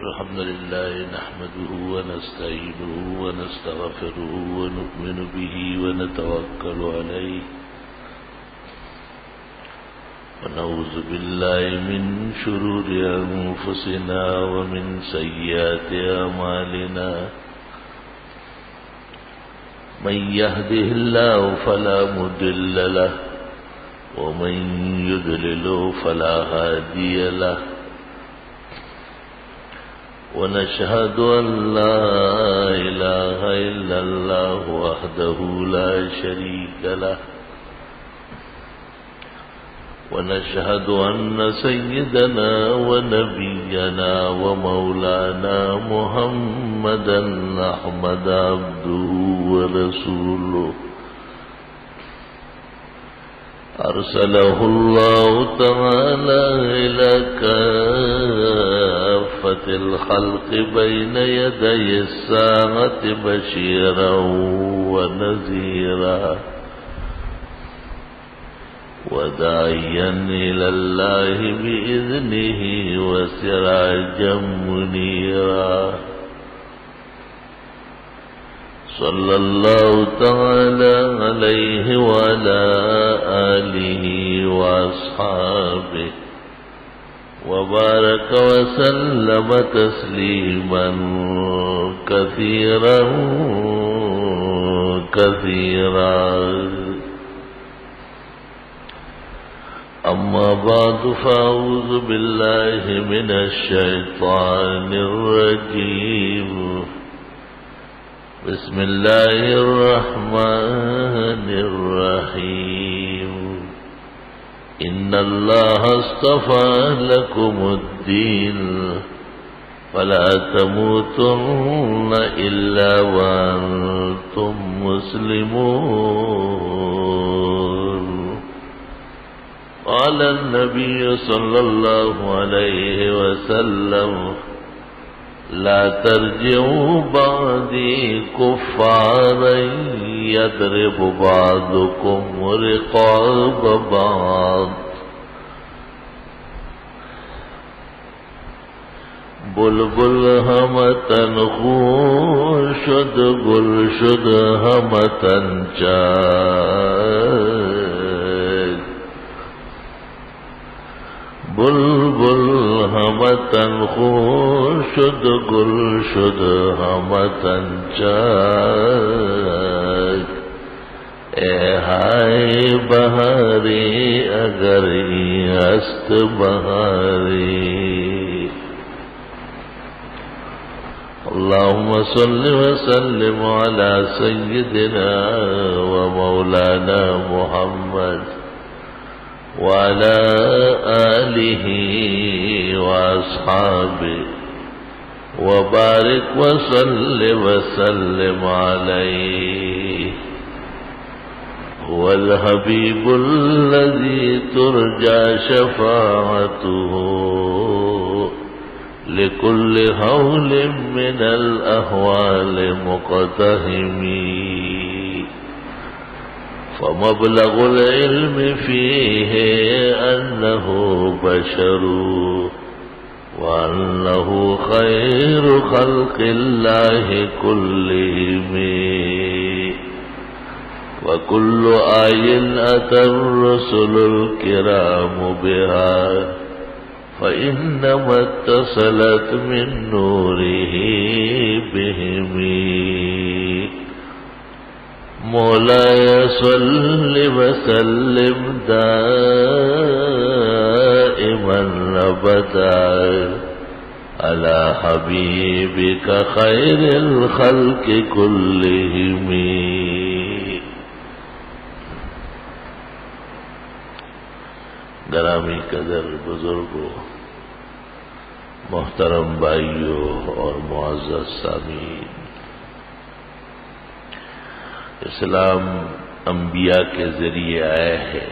الحمد لله نحمده ونستعينه ونستغفره ونؤمن به ونتوكل عليه ونعوذ بالله من شرور أنفسنا ومن سيئات أعمالنا من يهده الله فلا مضل له ومن يضلل فلا هادي له ونشهد أن لا إله إلا الله وحده لا شريك له ونشهد أن سيدنا ونبينا ومولانا محمدا أحمد عبده ورسوله أرسله الله تعالى إلى كافة الخلق بين يدي الساعة بشيرا ونذيرا وداعيا إلى الله بإذنه وسراجا منيرا صلى الله تعالى عليه وعلى آله وأصحابه وبارك وسلم تسليما كثيرا كثيرا. أما بعد فأعوذ بالله من الشيطان الرجيم. بسم الله الرحمن الرحيم. إن الله اصطفى لكم الدين فلا تموتن إلا وأنتم مسلمون. قال النبي صلى الله عليه وسلم لا ترجعوا بعدي كفارا يضرب بعضكم رقاب بعض. بلبل همتن خوشد گل شد همتن چاک. بلبل همتن خوش شد گل شد همتن چاک. اے ہائے بہاری اگر یہ است بہاری. اللهم صل وسلم على سيدنا ومولانا محمد وعلى آله وأصحابه وبارك وسلم عليه. هو الحبيب الذي ترجى شفاعته لكل هول من الأهوال مقتحمين. فمبلغ العلم فيه أنه بشر وأنه خير خلق الله كلهم. وكل آية أتى الرسل الكرام بها فإنما اتصلت من نوره بهم. مولاي صل وسلم دائما أبدا على حبيبك خير الخلق كلهم. گرامی قدر بزرگوں، محترم بھائیوں اور معزز سامعین، اسلام انبیاء کے ذریعے آیا ہے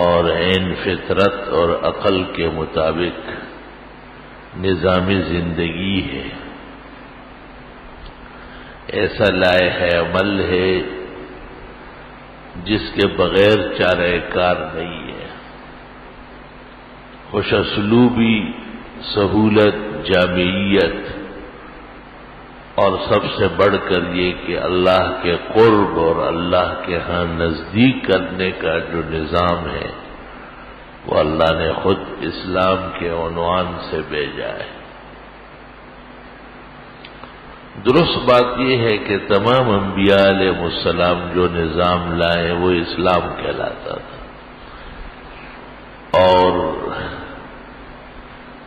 اور عین فطرت اور عقل کے مطابق نظام زندگی ہے. ایسا لائحہ عمل ہے جس کے بغیر چارہ کار نہیں ہے. خوش اسلوبی سہولت، جامعیت، اور سب سے بڑھ کر یہ کہ اللہ کے قرب اور اللہ کے ہاں نزدیک کرنے کا جو نظام ہے وہ اللہ نے خود اسلام کے عنوان سے بھیجا ہے۔ درست بات یہ ہے کہ تمام انبیاء علیہ السلام جو نظام لائے وہ اسلام کہلاتا تھا، اور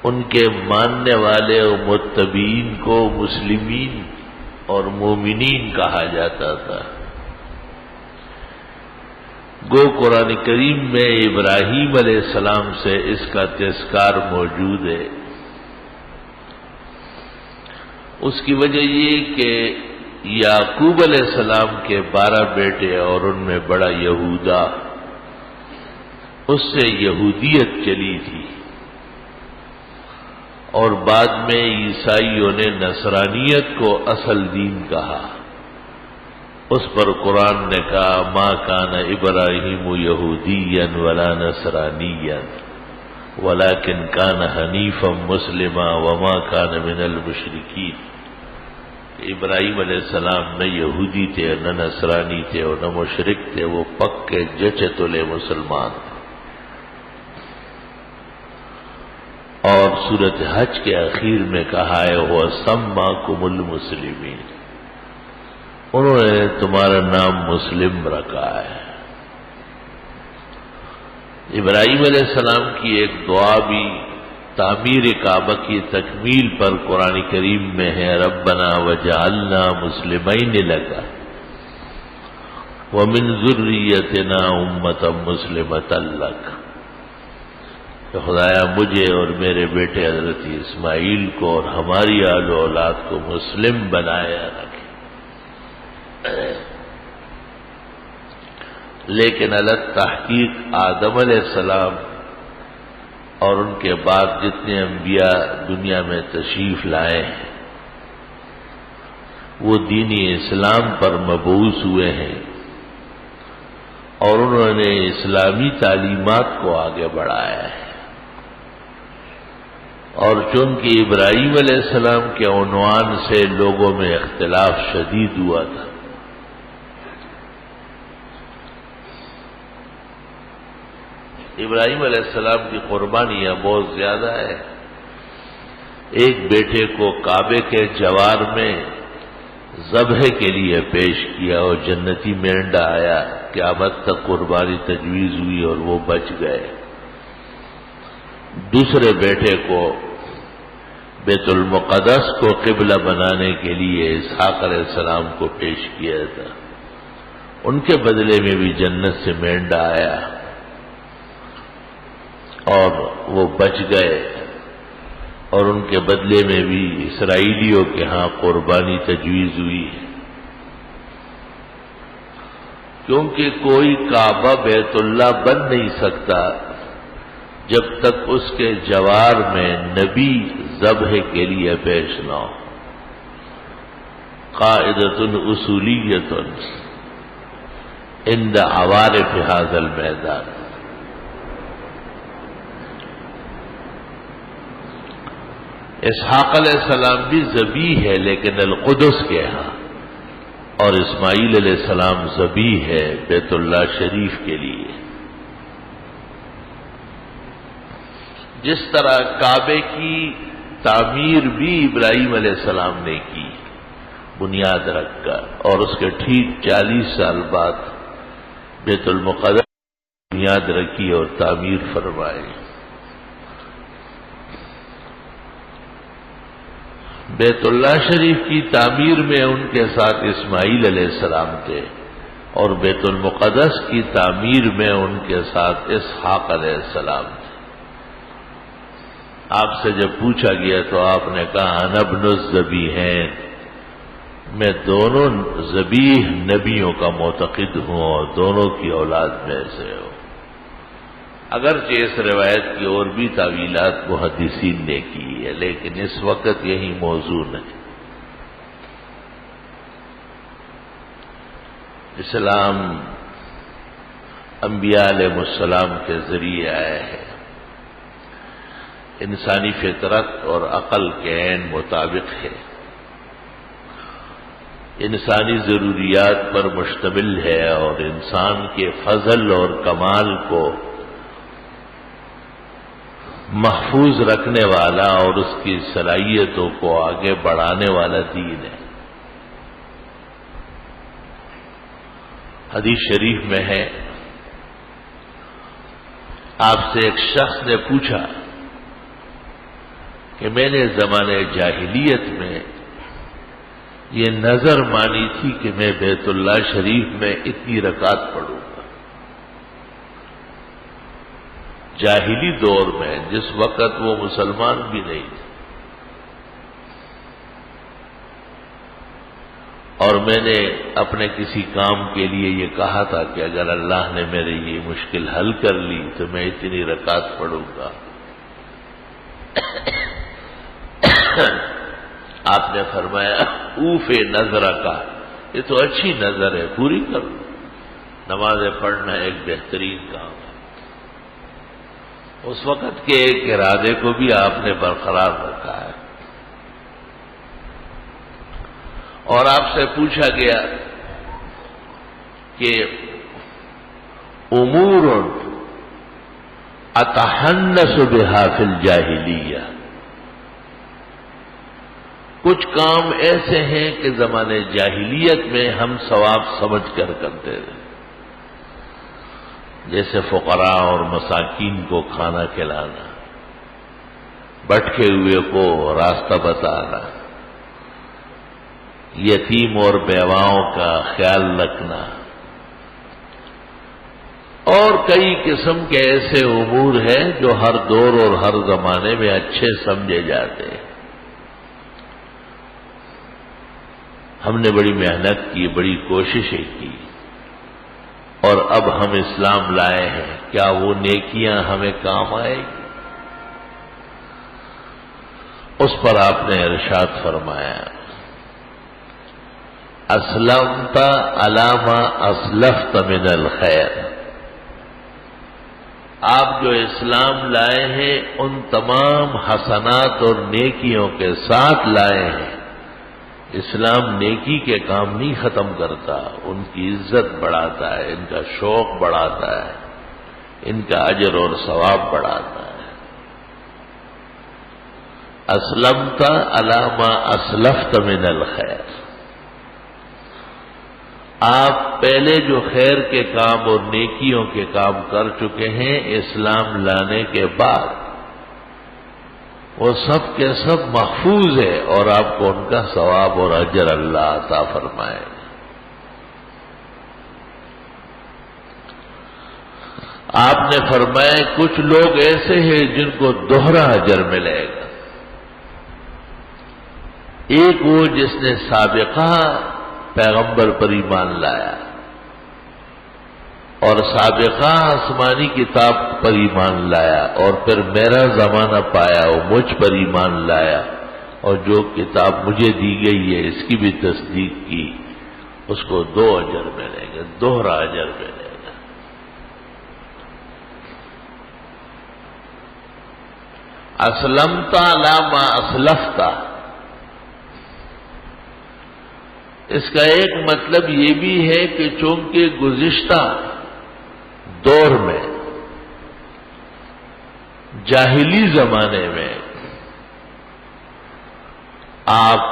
ان کے ماننے والے اور متبعین کو مسلمین اور مومنین کہا جاتا تھا۔ گو قرآن کریم میں ابراہیم علیہ السلام سے اس کا تذکار موجود ہے۔ اس کی وجہ یہ کہ یعقوب علیہ السلام کے 12 بیٹے اور ان میں بڑا یہودا، اس سے یہودیت چلی تھی، اور بعد میں عیسائیوں نے نصرانیت کو اصل دین کہا۔ اس پر قرآن نے کہا ما کان ابراہیم یہودیا ولا نصرانیا ولکن کان حنیفا مسلما وما کان من المشرکین۔ ابراہیم علیہ السلام نہ یہودی تھے، نہ نصرانی تھے، اور نہ مشرک تھے، وہ پکے جچے تلے مسلمان تھے۔ اور سورۃ حج کے اخیر میں کہا ہے وہ سماکم المسلمین، انہوں نے تمہارا نام مسلم رکھا ہے۔ ابراہیم علیہ السلام کی ایک دعا بھی تعمیر کعبہ کی تکمیل پر قرآن کریم میں ہے، ربنا وجعلنا مسلمین لک ومن ذریتنا امۃ مسلمۃ لک، کہ خدایا مجھے اور میرے بیٹے حضرت اسماعیل کو اور ہماری آل و اولاد کو مسلم بنایا رکھے۔ لیکن الگ تحقیق آدم علیہ السلام اور ان کے بعد جتنے انبیاء دنیا میں تشریف لائے ہیں وہ دینی اسلام پر مبعوث ہوئے ہیں، اور انہوں نے اسلامی تعلیمات کو آگے بڑھایا ہے۔ اور چونکہ ابراہیم علیہ السلام کے عنوان سے لوگوں میں اختلاف شدید ہوا تھا، ابراہیم علیہ السلام کی قربانیاں بہت زیادہ ہے۔ ایک بیٹے کو کعبے کے جوار میں ذبح کے لیے پیش کیا اور جنتی مینڈا آیا، قیامت تک قربانی تجویز ہوئی اور وہ بچ گئے۔ دوسرے بیٹے کو بیت المقدس کو قبلہ بنانے کے لیے اسحاق علیہ السلام کو پیش کیا تھا، ان کے بدلے میں بھی جنت سے مینڈا آیا اور وہ بچ گئے، اور ان کے بدلے میں بھی اسرائیلیوں کے ہاں قربانی تجویز ہوئی، کیونکہ کوئی کعبہ بیت اللہ بن نہیں سکتا جب تک اس کے جوار میں نبی ذبح کے لیے پیش نہ ہو۔ قاعدۃ اصولیۃ عند عوارف ھذا المیدان، اسحاق علیہ السلام بھی ذبیح ہے لیکن القدس کے ہاں، اور اسماعیل علیہ السلام ذبیح ہے بیت اللہ شریف کے لیے۔ جس طرح کعبے کی تعمیر بھی ابراہیم علیہ السلام نے کی بنیاد رکھ کر، اور اس کے ٹھیک 40 سال بعد بیت المقدس بنیاد رکھی اور تعمیر فرمائی۔ بیت اللہ شریف کی تعمیر میں ان کے ساتھ اسماعیل علیہ السلام تھے، اور بیت المقدس کی تعمیر میں ان کے ساتھ اسحاق علیہ السلام تھے۔ آپ سے جب پوچھا گیا تو آپ نے کہا انا ابن الذبیحین، میں دونوں ذبیح نبیوں کا معتقد ہوں اور دونوں کی اولاد میں سے ہوں۔ اگرچہ اس روایت کی اور بھی تعویلات محدثین نے کی ہے، لیکن اس وقت یہی موضوع ہے۔ اسلام انبیاء علیہ السلام کے ذریعے آیا ہے۔ انسانی فطرت اور عقل کے عین مطابق ہے، انسانی ضروریات پر مشتمل ہے اور انسان کے فضل اور کمال کو محفوظ رکھنے والا اور اس کی صلاحیتوں کو آگے بڑھانے والا دین ہے۔ حدیث شریف میں ہے، آپ سے ایک شخص نے پوچھا کہ میں نے زمانے جاہلیت میں یہ نظر مانی تھی کہ میں بیت اللہ شریف میں اتنی رکعت پڑھوں گا۔ جاہلی دور میں، جس وقت وہ مسلمان بھی نہیں تھے، اور میں نے اپنے کسی کام کے لیے یہ کہا تھا کہ اگر اللہ نے میری یہ مشکل حل کر لی تو میں اتنی رکعت پڑھوں گا۔ آپ نے فرمایا اوف نظر کا، یہ تو اچھی نظر ہے، پوری کر لو۔ نمازیں پڑھنا ایک بہترین کام ہے۔ اس وقت کے ایک ارادے کو بھی آپ نے برقرار رکھا ہے۔ اور آپ سے پوچھا گیا کہ امور اتحنس بہا فی الجاہلیہ، کچھ کام ایسے ہیں کہ زمانے جاہلیت میں ہم ثواب سمجھ کر کرتے تھے، جیسے فقراء اور مساکین کو کھانا کھلانا، بھٹکے ہوئے کو راستہ بتانا، یتیم اور بیواؤں کا خیال رکھنا، اور کئی قسم کے ایسے امور ہیں جو ہر دور اور ہر زمانے میں اچھے سمجھے جاتے ہیں۔ ہم نے بڑی محنت کی، بڑی کوششیں کی، اور اب ہم اسلام لائے ہیں، کیا وہ نیکیاں ہمیں کام آئے گی؟ اس پر آپ نے ارشاد فرمایا اسلمت علی ما اسلفت من الخیر، آپ جو اسلام لائے ہیں ان تمام حسنات اور نیکیوں کے ساتھ لائے ہیں۔ اسلام نیکی کے کام نہیں ختم کرتا، ان کی عزت بڑھاتا ہے، ان کا شوق بڑھاتا ہے، ان کا اجر اور ثواب بڑھاتا ہے۔ اسلمت علی ما اسلفت من الخیر، آپ پہلے جو خیر کے کام اور نیکیوں کے کام کر چکے ہیں اسلام لانے کے بعد، وہ سب کے سب محفوظ ہے اور آپ کو ان کا ثواب اور اجر اللہ عطا فرمائے۔ آپ نے فرمایا کچھ لوگ ایسے ہیں جن کو دوہرا اجر ملے گا۔ ایک وہ جس نے سابقہ پیغمبر پر ایمان لایا اور سابقہ آسمانی کتاب پر ایمان لایا، اور پھر میرا زمانہ پایا وہ مجھ پر ایمان لایا، اور جو کتاب مجھے دی گئی ہے اس کی بھی تصدیق کی، اس کو 2 اجر ملے گا، دوہرا اجر ملے گا۔ اسلمت علی ما اسلفت، اس کا ایک مطلب یہ بھی ہے کہ چونکہ گزشتہ دور میں جاہلی زمانے میں آپ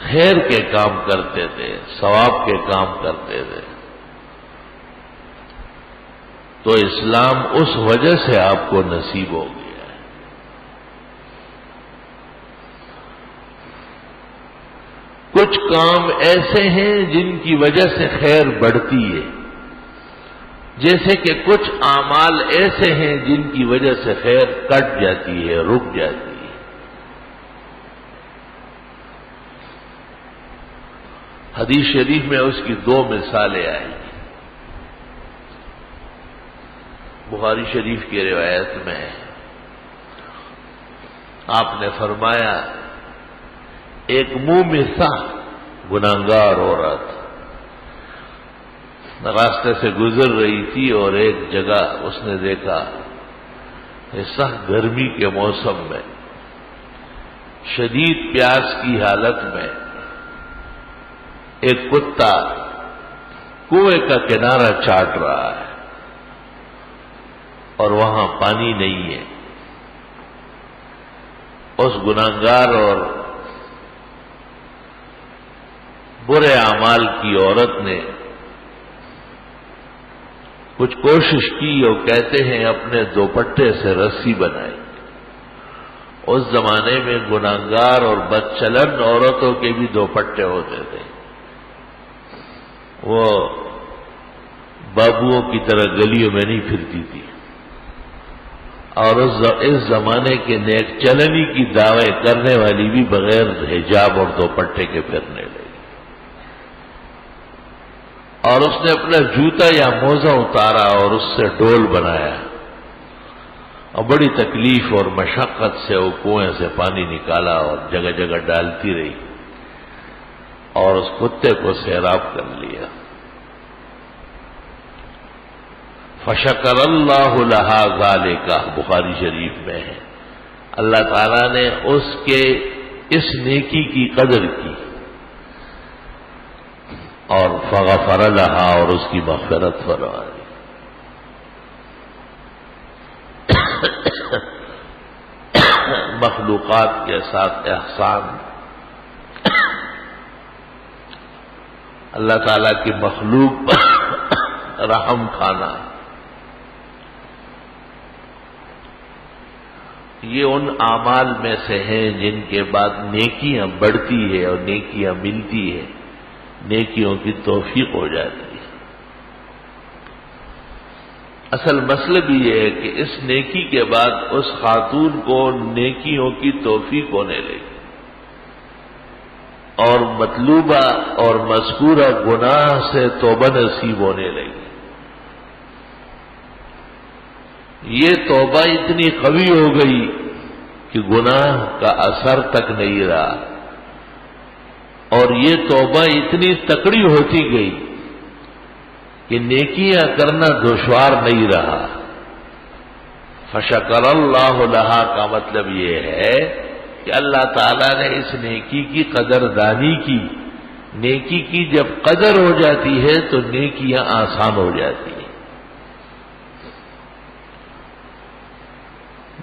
خیر کے کام کرتے تھے، ثواب کے کام کرتے تھے، تو اسلام اس وجہ سے آپ کو نصیب ہو گیا ہے۔ کچھ کام ایسے ہیں جن کی وجہ سے خیر بڑھتی ہے، جیسے کہ کچھ اعمال ایسے ہیں جن کی وجہ سے خیر کٹ جاتی ہے، رک جاتی ہے۔ حدیث شریف میں اس کی 2 مثالیں آئی ہیں۔ بخاری شریف کی روایت میں آپ نے فرمایا ایک مومسہ گناہگار عورت راستے سے گزر رہی تھی اور ایک جگہ اس نے دیکھا سخت گرمی کے موسم میں شدید پیاس کی حالت میں ایک کتا کنویں کا کنارہ چاٹ رہا ہے اور وہاں پانی نہیں ہے. اس گناہگار اور برے اعمال کی عورت نے کچھ کوشش کی اور کہتے ہیں اپنے دوپٹے سے رسی بنائی. اس زمانے میں گناہگار اور بدچلن عورتوں کے بھی دوپٹے ہوتے تھے. وہ بابوؤں کی طرح گلیوں میں نہیں پھرتی تھی اور اس زمانے کے نیک چلنی کی دعوے کرنے والی بھی بغیر حجاب اور دوپٹے کے پھرنے لگی. اور اس نے اپنا جوتا یا موزہ اتارا اور اس سے ڈول بنایا اور بڑی تکلیف اور مشقت سے وہ کنویں سے پانی نکالا اور جگہ جگہ ڈالتی رہی اور اس کتے کو سیراب کر لیا. فشکر اللہ لہا ذالک، بخاری شریف میں ہے اللہ تعالیٰ نے اس کے اس نیکی کی قدر کی اور فغفر لہا، اور اس کی مغفرت فرما دی. مخلوقات کے ساتھ احسان، اللہ تعالیٰ کی مخلوق پر رحم کھانا، یہ ان اعمال میں سے ہیں جن کے بعد نیکیاں بڑھتی ہے اور نیکیاں ملتی ہے، نیکیوں کی توفیق ہو جاتی ہے. اصل مسئلہ بھی یہ ہے کہ اس نیکی کے بعد اس خاتون کو نیکیوں کی توفیق ہونے لگی اور مطلوبہ اور مذکورہ گناہ سے توبہ نصیب ہونے لگی. یہ توبہ اتنی قوی ہو گئی کہ گناہ کا اثر تک نہیں رہا اور یہ توبہ اتنی تکڑی ہوتی گئی کہ نیکیاں کرنا دشوار نہیں رہا. فشکر اللہ لہا کا مطلب یہ ہے کہ اللہ تعالیٰ نے اس نیکی کی قدردانی کی. نیکی کی جب قدر ہو جاتی ہے تو نیکیاں آسان ہو جاتی ہیں.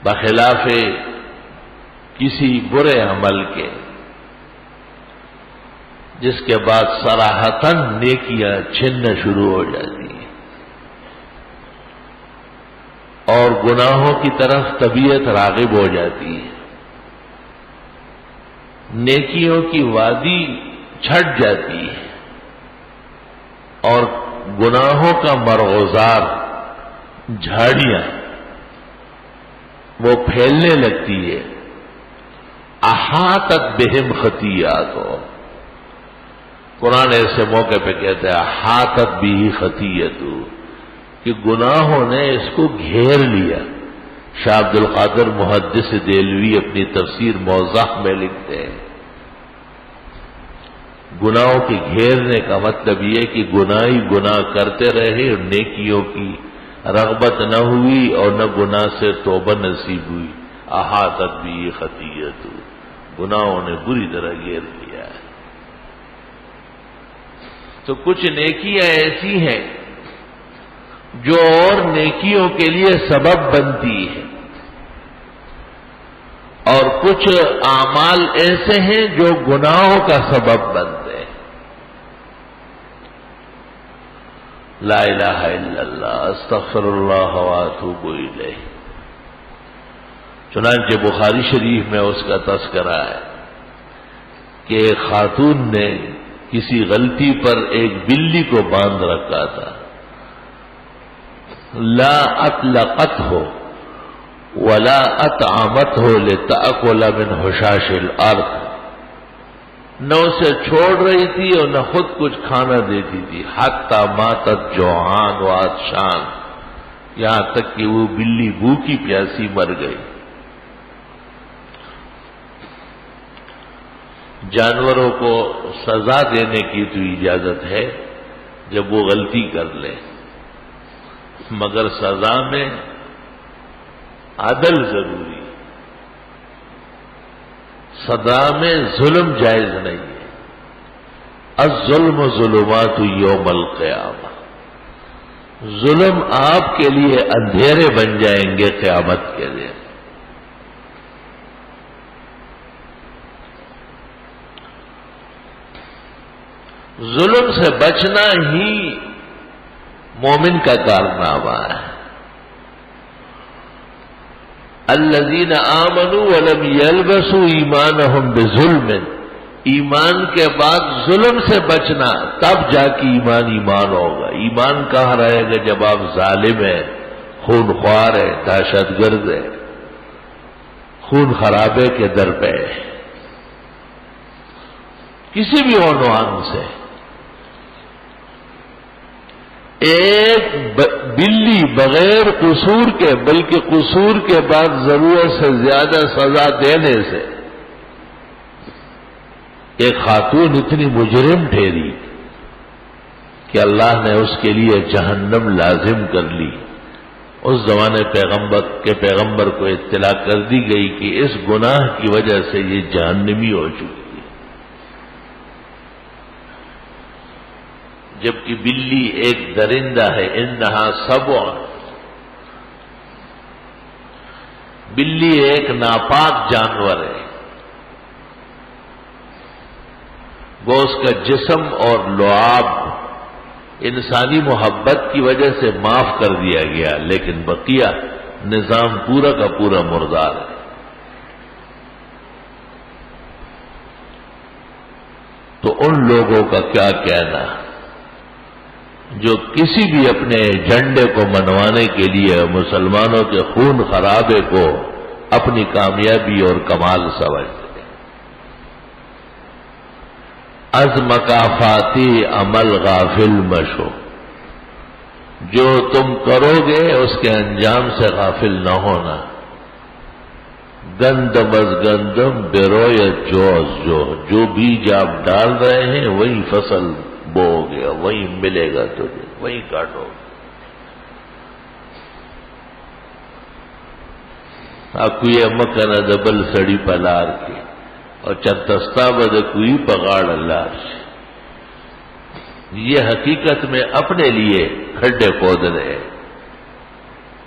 بخلاف کسی برے عمل کے جس کے بعد صراحتاً نیکیاں چھننا شروع ہو جاتی ہیں اور گناہوں کی طرف طبیعت راغب ہو جاتی ہے. نیکیوں کی وادی چھٹ جاتی ہے اور گناہوں کا مرغزار جھاڑیاں وہ پھیلنے لگتی ہے. احاطت بہم خطیئات ہو، قرآن ایسے موقع پہ کہتا ہے احاطت بھی خطیئت، کہ گناہوں نے اس کو گھیر لیا. شاہ عبد القادر محدث دہلوی اپنی تفسیر موضح میں لکھتے ہیں گناہوں کے گھیرنے کا مطلب یہ کہ گناہی گناہ کرتے رہے اور نیکیوں کی رغبت نہ ہوئی اور نہ گناہ سے توبہ نصیب ہوئی. احاطت بھی خطیئت، گناہوں نے بری طرح گھیر لیا ہے. تو کچھ نیکیاں ایسی ہیں جو اور نیکیوں کے لیے سبب بنتی ہے اور کچھ اعمال ایسے ہیں جو گناہوں کا سبب بنتے ہیں. لا الہ الا اللہ، استغفر اللہ واتوب الیہ. چنانچہ بخاری شریف میں اس کا تذکرہ ہے کہ ایک خاتون نے کسی غلطی پر ایک بلی کو باندھ رکھا تھا. لا اطلقته ولا اطعمته لتأكل من حشاش الارض، نہ اسے چھوڑ رہی تھی اور نہ خود کچھ کھانا دیتی تھی. حتی ماتت جوعان و عطشان، یہاں تک کہ وہ بلی بھوکی پیاسی مر گئی. جانوروں کو سزا دینے کی تو اجازت ہے جب وہ غلطی کر لیں، مگر سزا میں عدل ضروری، سزا میں ظلم جائز نہیں ہے۔ الظلم ظلمات یوم القیامہ، ظلم آپ کے لیے اندھیرے بن جائیں گے قیامت کے دن۔ ظلم سے بچنا ہی مومن کا کارنامہ ہے۔ الذین آمنوا ولم یلبسوا ایمانہم بظلم، ایمان کے بعد ظلم سے بچنا، تب جا کے ایمان ہوگا۔ ایمان کہاں رہے گا جب آپ ظالم ہیں، خون خوار ہیں، دہشت گرد ہیں، خون خرابے کے در پہ کسی بھی عنوان سے۔ ایک بلی بغیر قصور کے، بلکہ قصور کے بعد ضرورت سے زیادہ سزا دینے سے ایک خاتون اتنی مجرم ٹھہری کہ اللہ نے اس کے لیے جہنم لازم کر لی۔ اس زمانے پیغمبر کو اطلاع کر دی گئی کہ اس گناہ کی وجہ سے یہ جہنمی ہو چکی ہے، جبکہ بلی ایک درندہ ہے، انہا سبع، بلی ایک ناپاک جانور ہے، وہ اس کا جسم اور لعاب انسانی محبت کی وجہ سے معاف کر دیا گیا، لیکن بقیہ نظام پورا کا پورا مردار ہے۔ تو ان لوگوں کا کیا کہنا جو کسی بھی اپنے ایجنڈے کو منوانے کے لیے مسلمانوں کے خون خرابے کو اپنی کامیابی اور کمال سمجھتے۔ از مکافاتی عمل غافل مشو، جو تم کرو گے اس کے انجام سے غافل نہ ہونا۔ گندم از گندم برویت جو بیج آپ ڈال رہے ہیں وہی فصل بو گیا، وہی ملے گا تجھے، وہی کاٹو گے۔ آپ کو یہ مکن دبل سڑی پلار کی اور چتستا بد کوئی پگاڑ اللہ سے، یہ حقیقت میں اپنے لیے کھڈے کھود رہے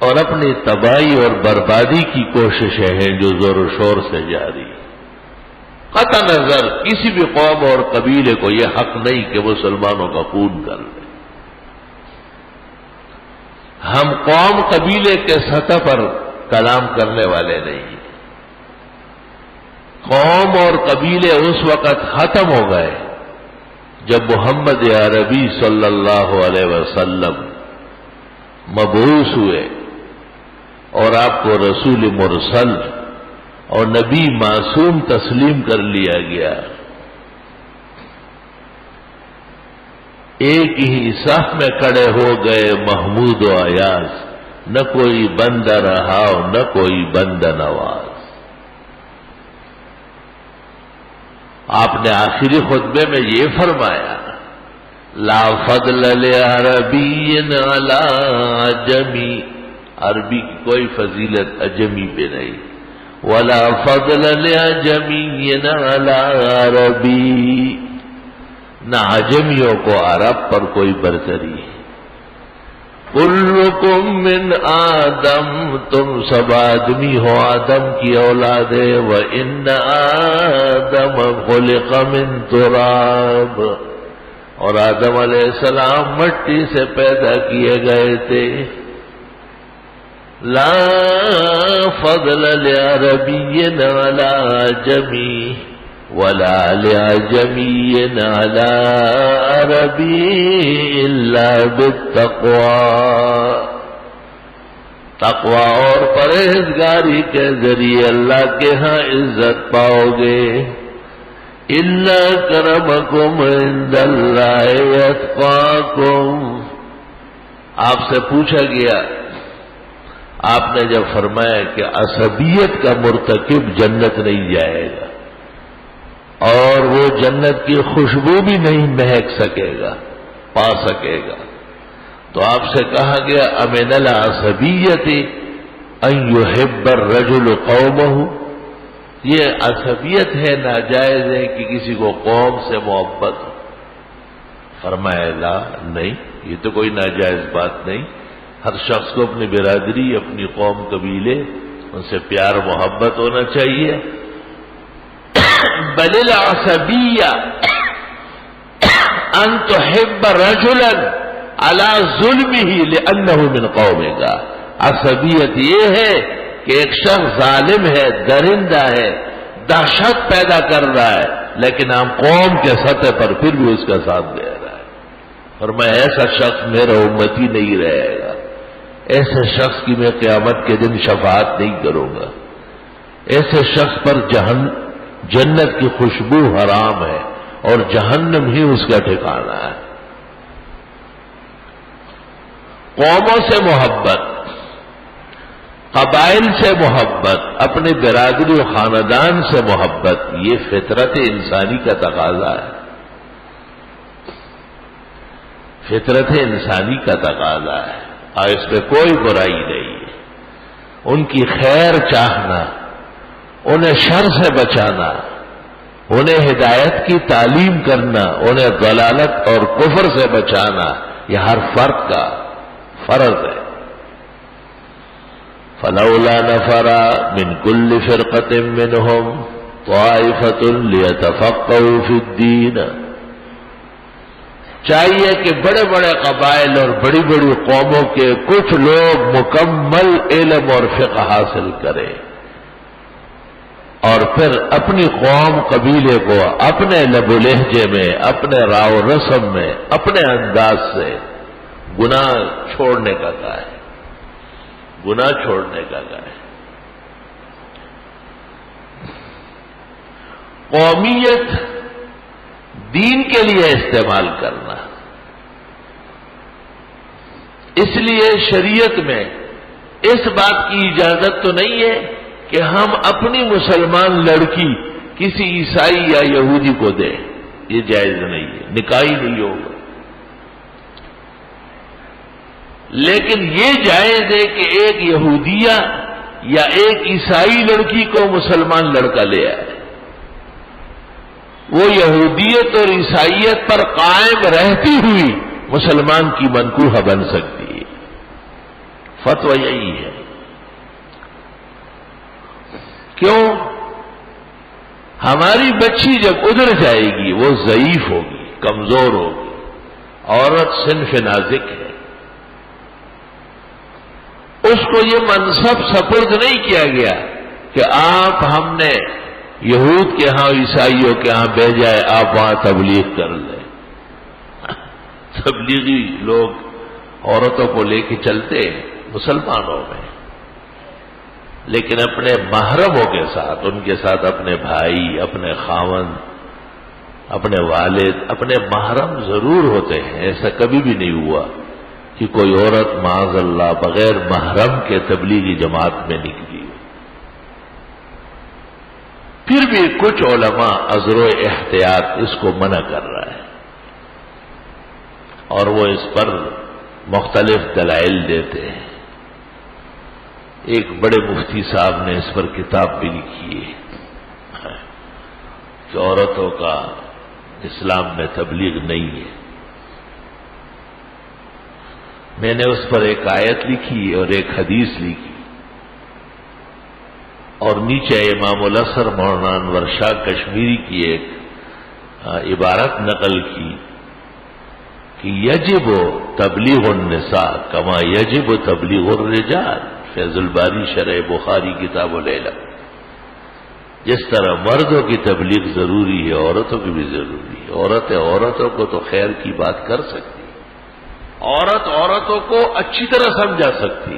اور اپنی تباہی اور بربادی کی کوششیں ہیں جو زور و شور سے جاری۔ قطع نظر کسی بھی قوم اور قبیلے کو یہ حق نہیں کہ مسلمانوں کا خون کر لے۔ ہم قوم قبیلے کے سطح پر کلام کرنے والے نہیں۔ قوم اور قبیلے اس وقت ختم ہو گئے جب محمد عربی صلی اللہ علیہ وسلم مبعوث ہوئے اور آپ کو رسول مرسل اور نبی معصوم تسلیم کر لیا گیا۔ ایک ہی صف میں کھڑے ہو گئے محمود و ایاز، نہ کوئی بندہ رہا نہ کوئی بندہ نواز۔ آپ نے آخری خطبے میں یہ فرمایا، لا فضل لعربی علی عجمی، عربی کی کوئی فضیلت عجمی پہ نہیں، ولا فضل لعجمی علی عربی، نہ عجمیوں کو عرب پر کوئی برتری ہے۔ کلکم من آدم، تم سب آدمی ہو آدم کی اولاد، وَإِنَّ آدَمَ خُلِقَ مِن تُرَابٍ، اور آدم علیہ السلام مٹی سے پیدا کیے گئے تھے۔ لا فضل لعربی علی عجمی ولا لعجمی علی عربی الا بالتقوی، تقوی اور پرہیزگاری کے ذریعے اللہ کے ہاں عزت پاؤ گے۔ الا کرمکم عند اللہ اتقاکم، آپ سے پوچھا گیا، آپ نے جب فرمایا کہ عصبیت کا مرتکب جنت نہیں جائے گا اور وہ جنت کی خوشبو بھی نہیں مہک سکے گا، پا سکے گا، تو آپ سے کہا گیا امن العصبیت ان یحب الرجل قومہ، یہ عصبیت ہے، ناجائز ہے کہ کسی کو قوم سے محبت ہو؟ فرمایا لا، نہیں، یہ تو کوئی ناجائز بات نہیں، ہر شخص کو اپنی برادری، اپنی قوم، قبیلے، ان سے پیار محبت ہونا چاہیے۔ بل العصبیہ ان تحب رجلا علی ظلمہ لانہ من قومک، عصبیت یہ ہے کہ ایک شخص ظالم ہے، درندہ ہے، دہشت پیدا کر رہا ہے، لیکن ہم قوم کے سطح پر پھر بھی اس کا ساتھ دے رہا ہے۔ اور میں ایسا شخص میرا امتی نہیں رہے گا، ایسے شخص کی میں قیامت کے دن شفاعت نہیں کروں گا، ایسے شخص پر جنت کی خوشبو حرام ہے اور جہنم ہی اس کا ٹھکانہ ہے۔ قوموں سے محبت، قبائل سے محبت، اپنے برادری و خاندان سے محبت، یہ فطرت انسانی کا تقاضا ہے، فطرت انسانی کا تقاضا ہے، اور اس میں کوئی برائی نہیں ہے۔ ان کی خیر چاہنا، انہیں شر سے بچانا، انہیں ہدایت کی تعلیم کرنا، انہیں ضلالت اور کفر سے بچانا، یہ ہر فرد کا فرض ہے۔ فلولا نفر من كل فرقة منهم طائفة ليتفقهوا في الدين، چاہیے کہ بڑے بڑے قبائل اور بڑی بڑی قوموں کے کچھ لوگ مکمل علم اور فقہ حاصل کریں، اور پھر اپنی قوم قبیلے کو اپنے لب و لہجے میں، اپنے راو و رسم میں، اپنے انداز سے گناہ چھوڑنے کا کہا ہے، گناہ چھوڑنے کا کہا ہے۔ قومیت دین کے لیے استعمال کرنا، اس لیے شریعت میں اس بات کی اجازت تو نہیں ہے کہ ہم اپنی مسلمان لڑکی کسی عیسائی یا یہودی کو دیں، یہ جائز نہیں ہے، نکاح ہی نہیں ہوگا۔ لیکن یہ جائز ہے کہ ایک یہودیہ یا ایک عیسائی لڑکی کو مسلمان لڑکا لے آئے، وہ یہودیت اور عیسائیت پر قائم رہتی ہوئی مسلمان کی منکوحہ بن سکتی ہے، فتویٰ یہی ہے۔ کیوں؟ ہماری بچی جب ادھر جائے گی وہ ضعیف ہوگی، کمزور ہوگی، عورت صنف نازک ہے، اس کو یہ منصب سپرد نہیں کیا گیا کہ آپ ہم نے یہود کے ہاں عیسائیوں کے ہاں بھیجا ہے، آپ وہاں تبلیغ کر لیں۔ تبلیغی لوگ عورتوں کو لے کے چلتے مسلمانوں میں، لیکن اپنے محرموں کے ساتھ، ان کے ساتھ اپنے بھائی، اپنے خاوند، اپنے والد، اپنے محرم ضرور ہوتے ہیں۔ ایسا کبھی بھی نہیں ہوا کہ کوئی عورت معاذ اللہ بغیر محرم کے تبلیغی جماعت میں نکلی۔ پھر بھی کچھ علماء عذر و احتیاط اس کو منع کر رہا ہے، اور وہ اس پر مختلف دلائل دیتے ہیں۔ ایک بڑے مفتی صاحب نے اس پر کتاب بھی لکھی ہے کہ عورتوں کا اسلام میں تبلیغ نہیں ہے۔ میں نے اس پر ایک آیت لکھی اور ایک حدیث لکھی، اور نیچے امام الازہر مولانا انور شاہ کشمیری کی ایک عبارت نقل کی کہ یجب تبلیغ النساء کما یجب تبلیغ الرجال، فیض الباری شرح بخاری کتاب العلم۔ جس طرح مردوں کی تبلیغ ضروری ہے، عورتوں کی بھی ضروری ہے۔ عورتیں عورتوں کو تو خیر کی بات کر سکتی، عورت عورتوں کو اچھی طرح سمجھا سکتی۔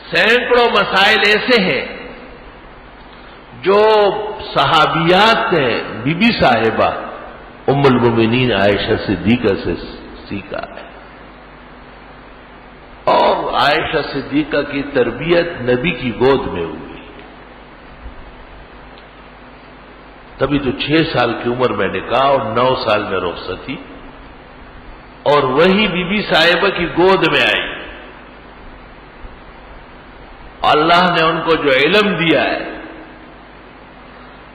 سینکڑوں مسائل ایسے ہیں جو صحابیات نے بی بی صاحبہ ام المومنین عائشہ صدیقہ سے سیکھا ہے، اور عائشہ صدیقہ کی تربیت نبی کی گود میں ہوئی، تبھی تو 6 سال کی عمر میں نکاح اور 9 سال میں رخصتی، اور وہی بی بی صاحبہ کی گود میں آئی، اللہ نے ان کو جو علم دیا ہے،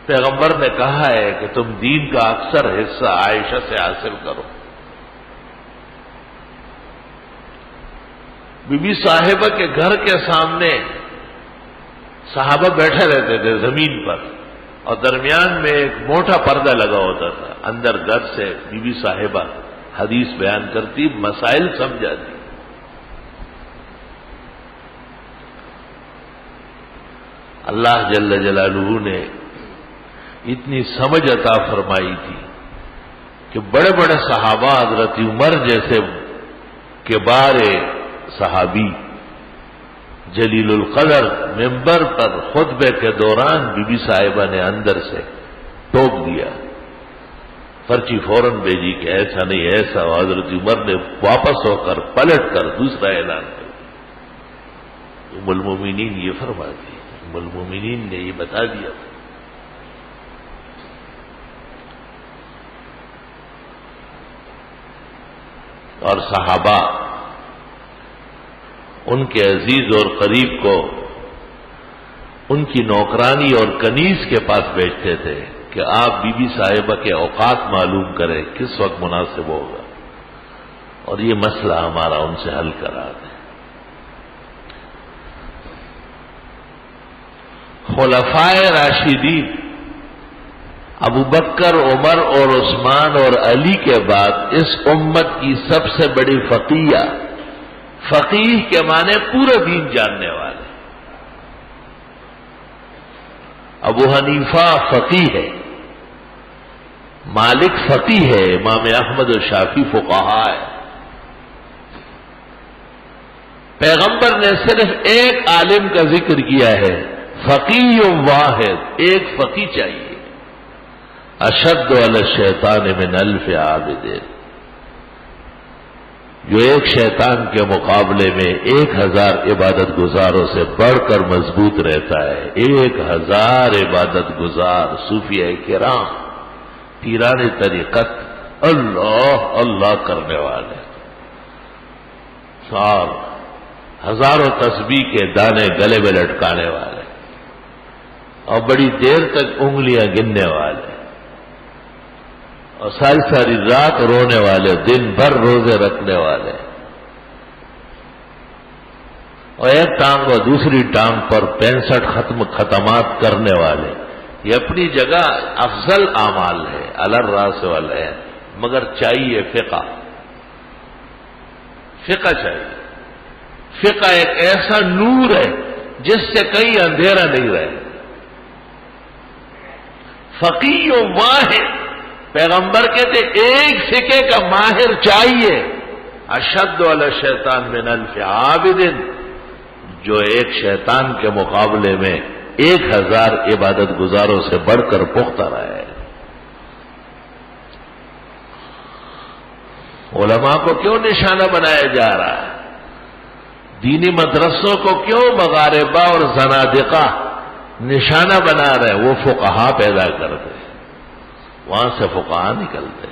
پیغمبر نے کہا ہے کہ تم دین کا اکثر حصہ عائشہ سے حاصل کرو۔ بی بی صاحبہ کے گھر کے سامنے صحابہ بیٹھے رہتے تھے زمین پر، اور درمیان میں ایک موٹا پردہ لگا ہوتا تھا، اندر گھر سے بی بی صاحبہ حدیث بیان کرتی، مسائل سمجھاتی۔ اللہ جل جلالہ نے اتنی سمجھ عطا فرمائی تھی کہ بڑے بڑے صحابہ، حضرت عمر جیسے کبار صحابی جلیل القدر ممبر پر خطبے کے دوران بی بی صاحبہ نے اندر سے ٹوک دیا، پرچی فوراً بھیجی کہ ایسا نہیں ایسا، حضرت عمر نے واپس ہو کر پلٹ کر دوسرا اعلان کیا۔ ام المومنین یہ فرماتی، ام المومنین نے یہ بتا دیا تھا۔ اور صحابہ ان کے عزیز اور قریب کو ان کی نوکرانی اور کنیز کے پاس بھیجتے تھے کہ آپ بی بی صاحبہ کے اوقات معلوم کریں، کس وقت مناسب ہوگا، اور یہ مسئلہ ہمارا ان سے حل کرا دیں۔ خلفائے راشدین ابو بکر، عمر اور عثمان اور علی کے بعد اس امت کی سب سے بڑی فقیہ، فقیہ کے معنی پورا دین جاننے والے۔ ابو حنیفہ فقیہ ہے، مالک فقیہ ہے، امام احمد اور شافعی فقہا ہے۔ پیغمبر نے صرف ایک عالم کا ذکر کیا ہے، فقیہ واحد، ایک فقیہ چاہیے۔ اشد علی الشیطان من الف عابد، جو ایک شیطان کے مقابلے میں 1000 عبادت گزاروں سے بڑھ کر مضبوط رہتا ہے۔ 1000 عبادت گزار صوفیاء کرام، پیران طریقت، اللہ اللہ کرنے والے، سال ہزاروں تسبیح کے دانے گلے میں لٹکانے والے، اور بڑی دیر تک انگلیاں گننے والے، اور ساری ساری رات رونے والے، دن بھر روزے رکھنے والے، اور ایک ٹانگ اور دوسری ٹانگ پر 65 ختمات کرنے والے۔ یہ اپنی جگہ افضل اعمال ہے، علی الراس والعین، مگر چاہیے فقہ۔ فقہ چاہیے۔ فقہ ایک ایسا نور ہے جس سے کہیں اندھیرا نہیں رہے۔ فقیہ واحد، پیغمبر کہتے ایک فقہ کا ماہر چاہیے۔ اشد علی الشیطان من الف عابد، جو ایک شیطان کے مقابلے میں 1000 عبادت گزاروں سے بڑھ کر پختہ رہے۔ علماء کو کیوں نشانہ بنایا جا رہا ہے؟ دینی مدرسوں کو کیوں مغاربہ اور زنادقہ نشانہ بنا رہے؟ وہ فقہا پیدا کرتے، وہاں سے فقہا نکلتے۔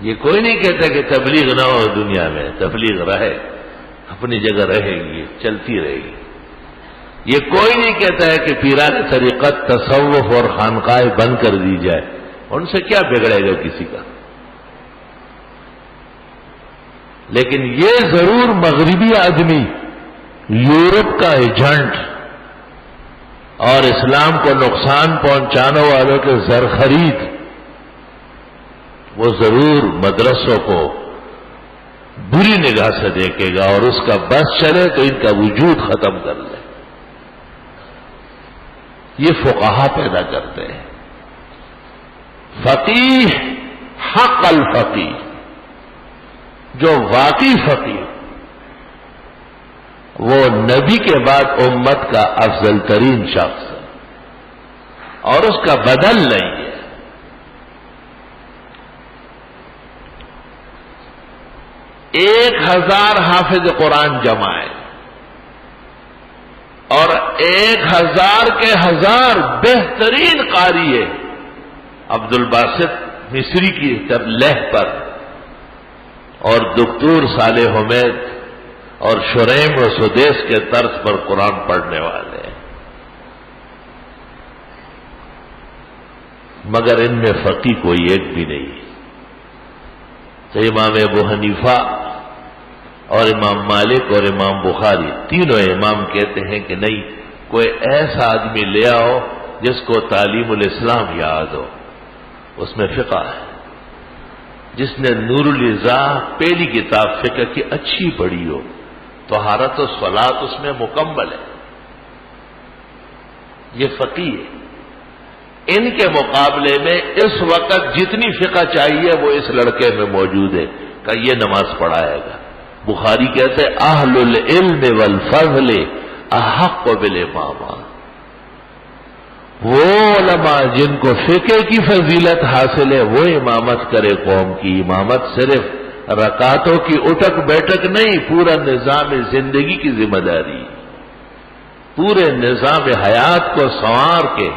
یہ کوئی نہیں کہتا کہ تبلیغ نہ ہو دنیا میں، تبلیغ رہے، اپنی جگہ رہے گی، چلتی رہے گی۔ یہ کوئی نہیں کہتا ہے کہ پیران طریقت، تصوف اور خانقاہیں بند کر دی جائے، ان سے کیا بگڑے گا کسی کا۔ لیکن یہ ضرور مغربی آدمی، یورپ کا ایجنٹ اور اسلام کو نقصان پہنچانے والوں کے زر خرید، وہ ضرور مدرسوں کو بری نگاہ سے دیکھے گا، اور اس کا بس چلے تو ان کا وجود ختم کر لے۔ یہ فقہا پیدا کرتے ہیں۔ فقیہ حق الفقیہ، جو واقعی فقیہ، وہ نبی کے بعد امت کا افضل ترین شخص ہے، اور اس کا بدل نہیں ہے۔ 1000 حافظ قرآن جمع ہے، اور 1000 کے 1000 بہترین قاری ہے۔ عبد الباسط مصری کی لہ پر، اور دکتور صالح حمید اور شریم و سدیس کے طرز پر قرآن پڑھنے والے ہیں، مگر ان میں فقیہ کوئی ایک بھی نہیں۔ تو امام ابو حنیفہ اور امام مالک اور امام بخاری تینوں امام کہتے ہیں کہ نہیں، کوئی ایسا آدمی لے آؤ جس کو تعلیم الاسلام یاد ہو، اس میں فقہ ہے، جس نے نور الازا پہلی کتاب فقہ کی اچھی پڑھی ہو، طہارت و صلاۃ اس میں مکمل ہے، یہ فقیہ ہے۔ ان کے مقابلے میں اس وقت جتنی فقہ چاہیے وہ اس لڑکے میں موجود ہے کہ یہ نماز پڑھائے گا۔ بخاری کہتے ہیں اہل العلم والفضل احق بالامام، وہ علماء جن کو فقہ کی فضیلت حاصل ہے وہ امامت کرے قوم کی۔ امامت صرف رکعتوں کی اٹھک بیٹھک نہیں، پورا نظام زندگی کی ذمہ داری، پورے نظام حیات کو سنوار کے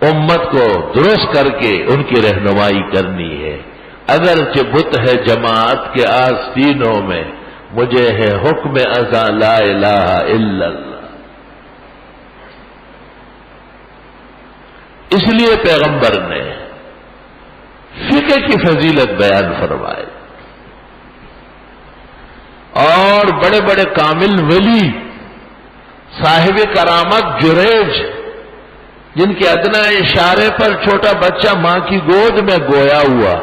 امت کو درست کر کے ان کی رہنمائی کرنی ہے۔ اگرچہ بت ہے جماعت کے آستینوں میں، مجھے ہے حکم ازاں لا الہ الا اللہ۔ اس لیے پیغمبر نے فقہ کی فضیلت بیان فرمائی، اور بڑے بڑے کامل ولی صاحب کرامت جریج، جن کے ادنا اشارے پر چھوٹا بچہ ماں کی گود میں گویا ہوا،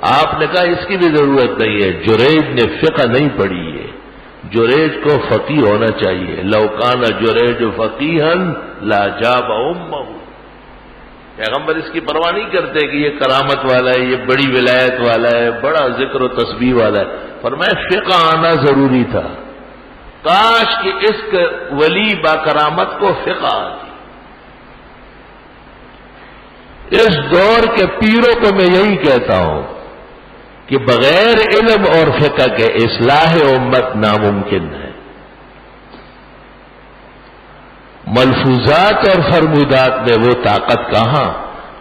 آپ نے کہا اس کی بھی ضرورت نہیں ہے، جریج نے فقہ نہیں پڑھی ہے، جریج کو فقیہ ہونا چاہیے۔ لو کان جریج فقیہا لاجاب امہ، پیغمبر اس کی پرواہ نہیں کرتے کہ یہ کرامت والا ہے، یہ بڑی ولایت والا ہے، بڑا ذکر و تسبیح والا ہے، فرمایا فقہ آنا ضروری تھا، کاش کہ اس ولی با کرامت کو فقہ آتی۔ اس دور کے پیروں کو میں یہی کہتا ہوں کہ بغیر علم اور فقہ کے اصلاح امت ناممکن ہے۔ ملفوظات اور فرمودات میں وہ طاقت کہاں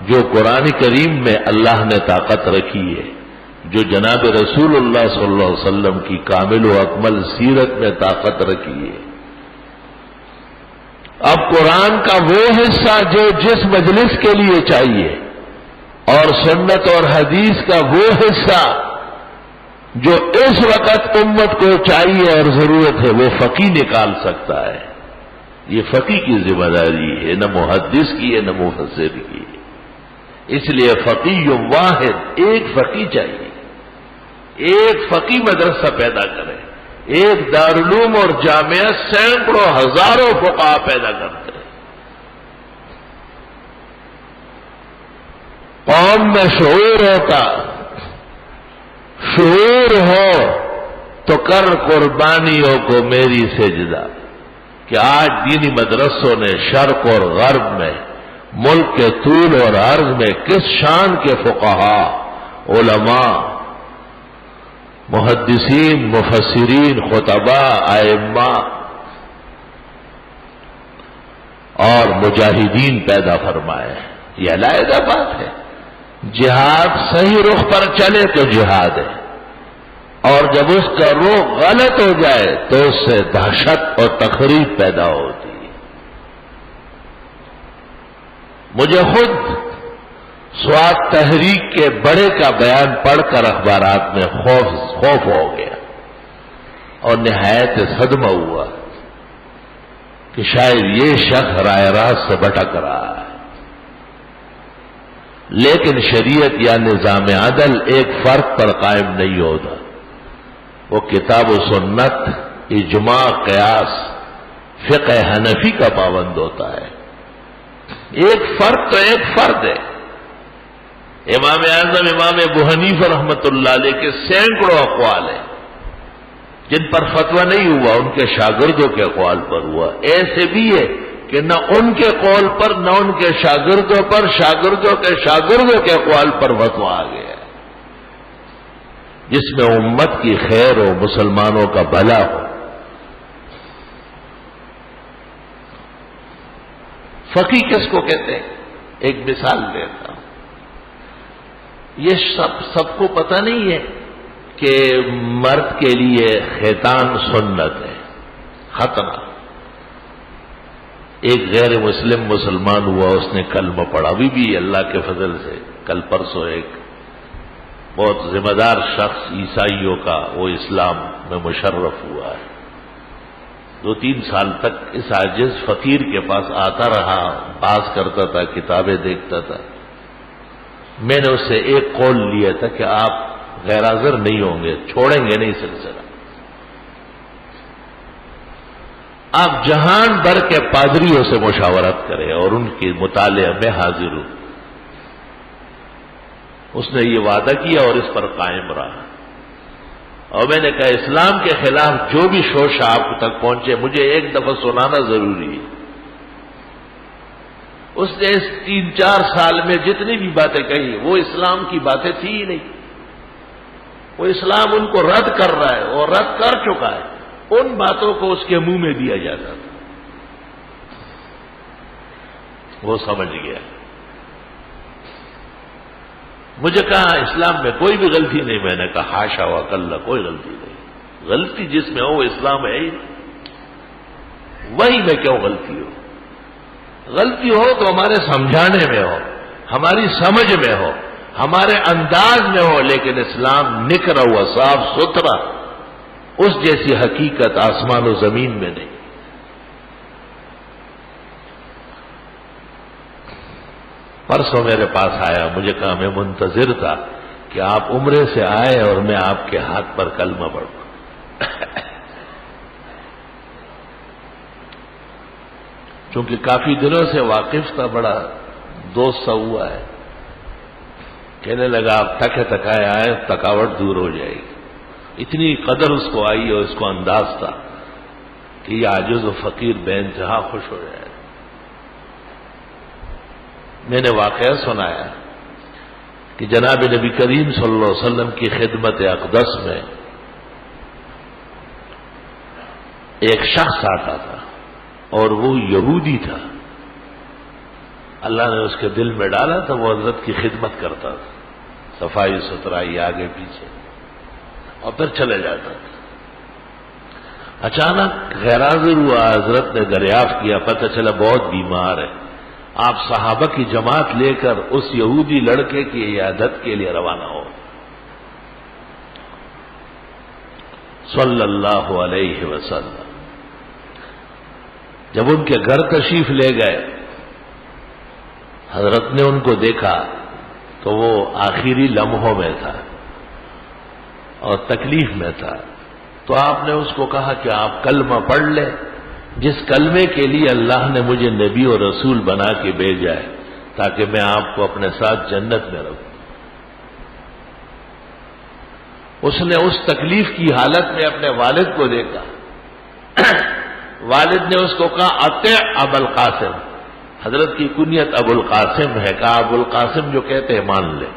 جو قرآن کریم میں اللہ نے طاقت رکھی ہے، جو جناب رسول اللہ صلی اللہ علیہ وسلم کی کامل و اکمل سیرت میں طاقت رکھی ہے۔ اب قرآن کا وہ حصہ جو جس مجلس کے لیے چاہیے، اور سنت اور حدیث کا وہ حصہ جو اس وقت امت کو چاہیے اور ضرورت ہے، وہ فقیہ نکال سکتا ہے۔ یہ فقیہ کی ذمہ داری ہے، نہ محدث کی ہے نہ مفسر کی ہے۔ اس لیے فقیہ واحد، ایک فقیہ چاہیے، ایک فقیہ مدرسہ پیدا کرے۔ ایک دارالعلوم اور جامعہ سینکڑوں ہزاروں فقہا پیدا کرتے ہیں۔ قوم میں شعور ہوتا، شعور ہو تو کر قربانیوں کو میری سجدہ، کہ آج دینی مدرسوں نے شرق اور غرب میں، ملک کے طول اور عرض میں کس شان کے فقہا، علماء، محدثین، مفسرین، خطباء، ائمہ اور مجاہدین پیدا فرمائے۔ یہ علیحدہ بات ہے۔ جہاد صحیح رخ پر چلے تو جہاد ہے، اور جب اس کا رخ غلط ہو جائے تو اس سے دہشت اور تخریب پیدا ہوتی ہے۔ مجھے خود سوات تحریک کے بڑے کا بیان پڑھ کر اخبارات میں خوف ہو گیا اور نہایت صدمہ ہوا کہ شاید یہ شخص راہ راست سے بھٹک رہا ہے۔ لیکن شریعت یا نظام عدل ایک فرق پر قائم نہیں ہوتا، وہ کتاب و سنت، اجماع، قیاس، فقہ حنفی کا پابند ہوتا ہے۔ ایک فرق تو ایک فرد ہے۔ امام اعظم امام ابو حنیفہ رحمۃ اللہ علیہ کے سینکڑوں اقوال ہیں جن پر فتویٰ نہیں ہوا، ان کے شاگردوں کے اقوال پر ہوا۔ ایسے بھی ہے کہ نہ ان کے قول پر نہ ان کے شاگردوں پر، شاگردوں کے شاگردوں کے اقوال پر فتویٰ آ گیا، جس میں امت کی خیر ہو، مسلمانوں کا بھلا ہو۔ فقیہ کس کو کہتے ہیں؟ ایک مثال دیتا ہوں۔ یہ سب کو پتہ نہیں ہے کہ مرد کے لیے ختان سنت ہے، ختنہ. ایک غیر مسلم مسلمان ہوا، اس نے کلمہ پڑھا. ابھی بھی اللہ کے فضل سے کل پرسوں ایک بہت ذمہ دار شخص عیسائیوں کا وہ اسلام میں مشرف ہوا ہے. 2-3 سال تک اس عاجز فقیر کے پاس آتا رہا، باز کرتا تھا، کتابیں دیکھتا تھا. میں نے اس سے ایک قول لیا تھا کہ آپ غیر حاضر نہیں ہوں گے، چھوڑیں گے نہیں سلسلہ. آپ جہان بھر کے پادریوں سے مشاورت کریں اور ان کے مطالعے میں حاضر ہوں. اس نے یہ وعدہ کیا اور اس پر قائم رہا. اور میں نے کہا اسلام کے خلاف جو بھی شوش آپ تک پہنچے مجھے ایک دفعہ سنانا ضروری ہے. اس نے اس 3-4 سال میں جتنی بھی باتیں کہی وہ اسلام کی باتیں تھی ہی نہیں. وہ اسلام ان کو رد کر رہا ہے اور رد کر چکا ہے. ان باتوں کو اس کے منہ میں دیا جاتا تھا. وہ سمجھ گیا. مجھے کہا اسلام میں کوئی بھی غلطی نہیں. میں نے کہا حاشا و کلا، کوئی غلطی نہیں. غلطی جس میں ہو وہ اسلام ہے ہی نہیں. وہی میں کیوں غلطی ہو؟ غلطی ہو تو ہمارے سمجھانے میں ہو، ہماری سمجھ میں ہو، ہمارے انداز میں ہو. لیکن اسلام نکھرا ہوا صاف ستھرا، اس جیسی حقیقت آسمان و زمین میں نہیں. پرسوں میرے پاس آیا، مجھے کہا میں منتظر تھا کہ آپ عمرے سے آئے اور میں آپ کے ہاتھ پر کلمہ پڑھوں. چونکہ کافی دنوں سے واقف تھا، بڑا دوست سا ہوا ہے. کہنے لگا آپ تھکے تھکائے آئے، تھکاوٹ دور ہو جائے گی. اتنی قدر اس کو آئی اور اس کو انداز تھا کہ یہ عاجز و فقیر بے انتہا خوش ہو جائے. میں نے واقعہ سنایا کہ جناب نبی کریم صلی اللہ علیہ وسلم کی خدمت اقدس میں ایک شخص آتا تھا اور وہ یہودی تھا. اللہ نے اس کے دل میں ڈالا تھا وہ حضرت کی خدمت کرتا تھا، صفائی ستھرائی آگے پیچھے، اور پھر چلے جاتا تھا. اچانک غیر حاضر ہوا، حضرت نے دریافت کیا، پتہ چلا بہت بیمار ہے. آپ صحابہ کی جماعت لے کر اس یہودی لڑکے کی عیادت کے لیے روانہ ہو. صلی اللہ علیہ وسلم جب ان کے گھر تشریف لے گئے، حضرت نے ان کو دیکھا تو وہ آخری لمحوں میں تھا اور تکلیف میں تھا. تو آپ نے اس کو کہا کہ آپ کلمہ پڑھ لیں، جس کلمے کے لیے اللہ نے مجھے نبی اور رسول بنا کے بھیجا ہے، تاکہ میں آپ کو اپنے ساتھ جنت میں رکھوں. اس نے اس تکلیف کی حالت میں اپنے والد کو دیکھا. والد نے اس کو کہا اطع ابو القاسم. حضرت کی کنیت ابو القاسم ہے. کہا ابو القاسم جو کہتے ہیں مان لے.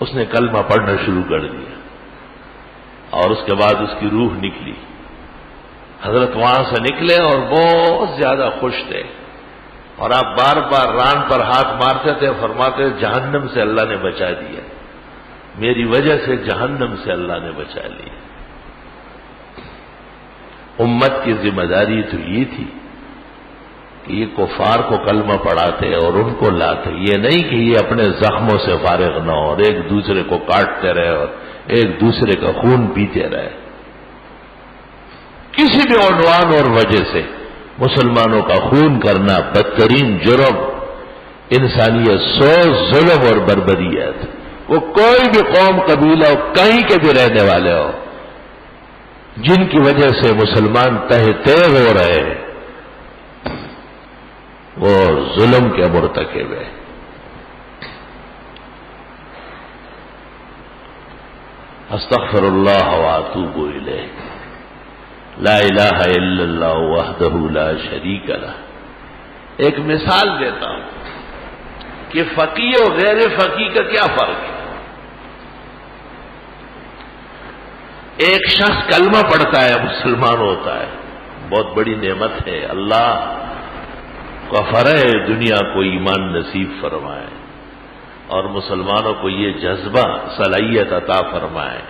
اس نے کلمہ پڑھنا شروع کر دیا اور اس کے بعد اس کی روح نکلی. حضرت وہاں سے نکلے اور بہت زیادہ خوش تھے، اور آپ بار بار ران پر ہاتھ مارتے تھے، فرماتے جہنم سے اللہ نے بچا دیا، میری وجہ سے جہنم سے اللہ نے بچا لیا. امت کی ذمہ داری تو یہ تھی کہ یہ کفار کو کلمہ پڑھاتے اور ان کو لاتے. یہ نہیں کہ یہ اپنے زخموں سے فارغ نہ ہو اور ایک دوسرے کو کاٹتے رہے اور ایک دوسرے کا خون پیتے رہے. کسی بھی عنوان اور وجہ سے مسلمانوں کا خون کرنا بدترین جرم، انسانیت سوز، ظلم اور بربریت. وہ کوئی بھی قوم قبیلہ کہیں کے بھی رہنے والے ہو، جن کی وجہ سے مسلمان تہ ہو رہے ہیں، وہ ظلم کے مرتکب ہے. استغفر اللہ واتوب الیہ. لا الہ الا اللہ وحدہ لا شریک لہ. ایک مثال دیتا ہوں کہ فقیہ و غیر فقیہ کا کیا فرق ہے. ایک شخص کلمہ پڑھتا ہے، مسلمان ہوتا ہے، بہت بڑی نعمت ہے. اللہ کا فرح دنیا کو ایمان نصیب فرمائے اور مسلمانوں کو یہ جذبہ صلاحیت عطا فرمائے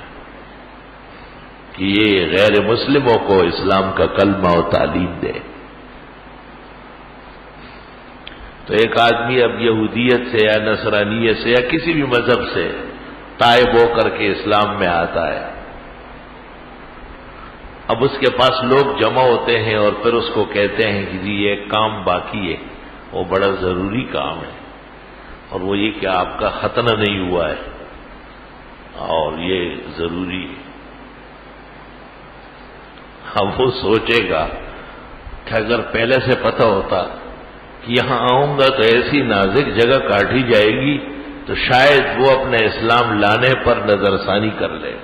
کہ یہ غیر مسلموں کو اسلام کا کلمہ و تعلیم دے. تو ایک آدمی اب یہودیت سے یا نصرانیت سے یا کسی بھی مذہب سے تائب ہو کر کے اسلام میں آتا ہے. اب اس کے پاس لوگ جمع ہوتے ہیں اور پھر اس کو کہتے ہیں کہ جی یہ ایک کام باقی ہے، وہ بڑا ضروری کام ہے، اور وہ یہ کہ آپ کا ختنہ نہیں ہوا ہے اور یہ ضروری ہے. اب وہ سوچے گا کہ اگر پہلے سے پتہ ہوتا کہ یہاں آؤں گا تو ایسی نازک جگہ کاٹی جائے گی تو شاید وہ اپنے اسلام لانے پر نظر ثانی کر لے.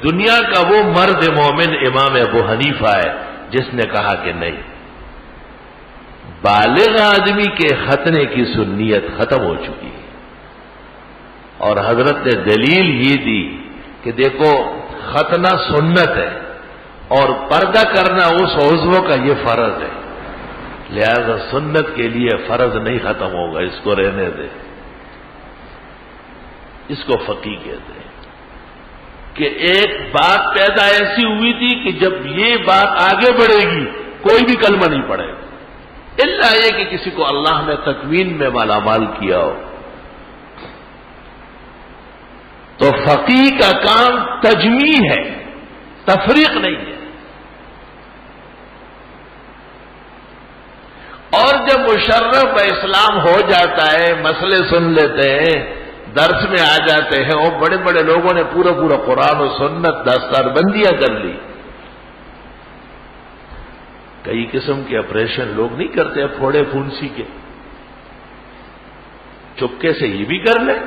دنیا کا وہ مرد مومن امام ابو حنیفہ ہے جس نے کہا کہ نہیں، بالغ آدمی کے ختنے کی سنیت ختم ہو چکی ہے. اور حضرت نے دلیل یہ دی کہ دیکھو ختنہ سنت ہے اور پردہ کرنا اس عضو کا یہ فرض ہے، لہذا سنت کے لیے فرض نہیں ختم ہوگا، اس کو رہنے دے. اس کو فقی کہتے ہیں کہ ایک بات پیدا ایسی ہوئی تھی کہ جب یہ بات آگے بڑھے گی کوئی بھی کلمہ نہیں پڑے گا، الا یہ کہ کسی کو اللہ نے تکوین میں مالا مال کیا ہو. تو فقی کا کام تجمیع ہے، تفریق نہیں ہے. اور جب مشرف اسلام ہو جاتا ہے، مسئلے سن لیتے ہیں، درس میں آ جاتے ہیں، اور بڑے بڑے لوگوں نے پورا قرآن و سنت دستار بندیاں کر لی. کئی قسم کے آپریشن لوگ نہیں کرتے پھوڑے پھونسی کے، چپکے سے یہ بھی کر لیں.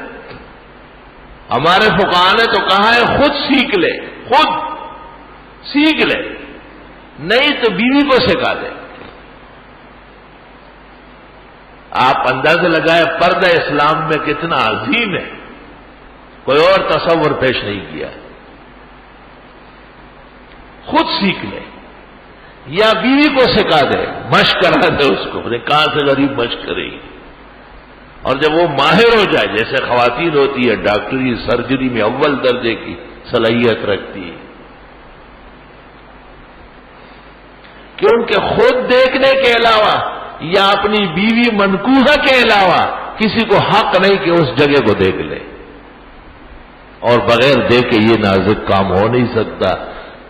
ہمارے فقہاء نے تو کہا ہے خود سیکھ لے، خود سیکھ لے، نہیں تو بیوی کو سکھا دے. آپ اندازے لگائے پردہ اسلام میں کتنا عظیم ہے، کوئی اور تصور پیش نہیں کیا. خود سیکھ لے یا بیوی کو سکھا دے، مشق کرا دے اس کو، کہاں سے غریب مشق کرے گی. اور جب وہ ماہر ہو جائے، جیسے خواتین ہوتی ہے ڈاکٹری سرجری میں اول درجے کی صلاحیت رکھتی ہے، کیونکہ خود دیکھنے کے علاوہ یا اپنی بیوی منکوحہ کے علاوہ کسی کو حق نہیں کہ اس جگہ کو دیکھ لے، اور بغیر دیکھے یہ نازک کام ہو نہیں سکتا.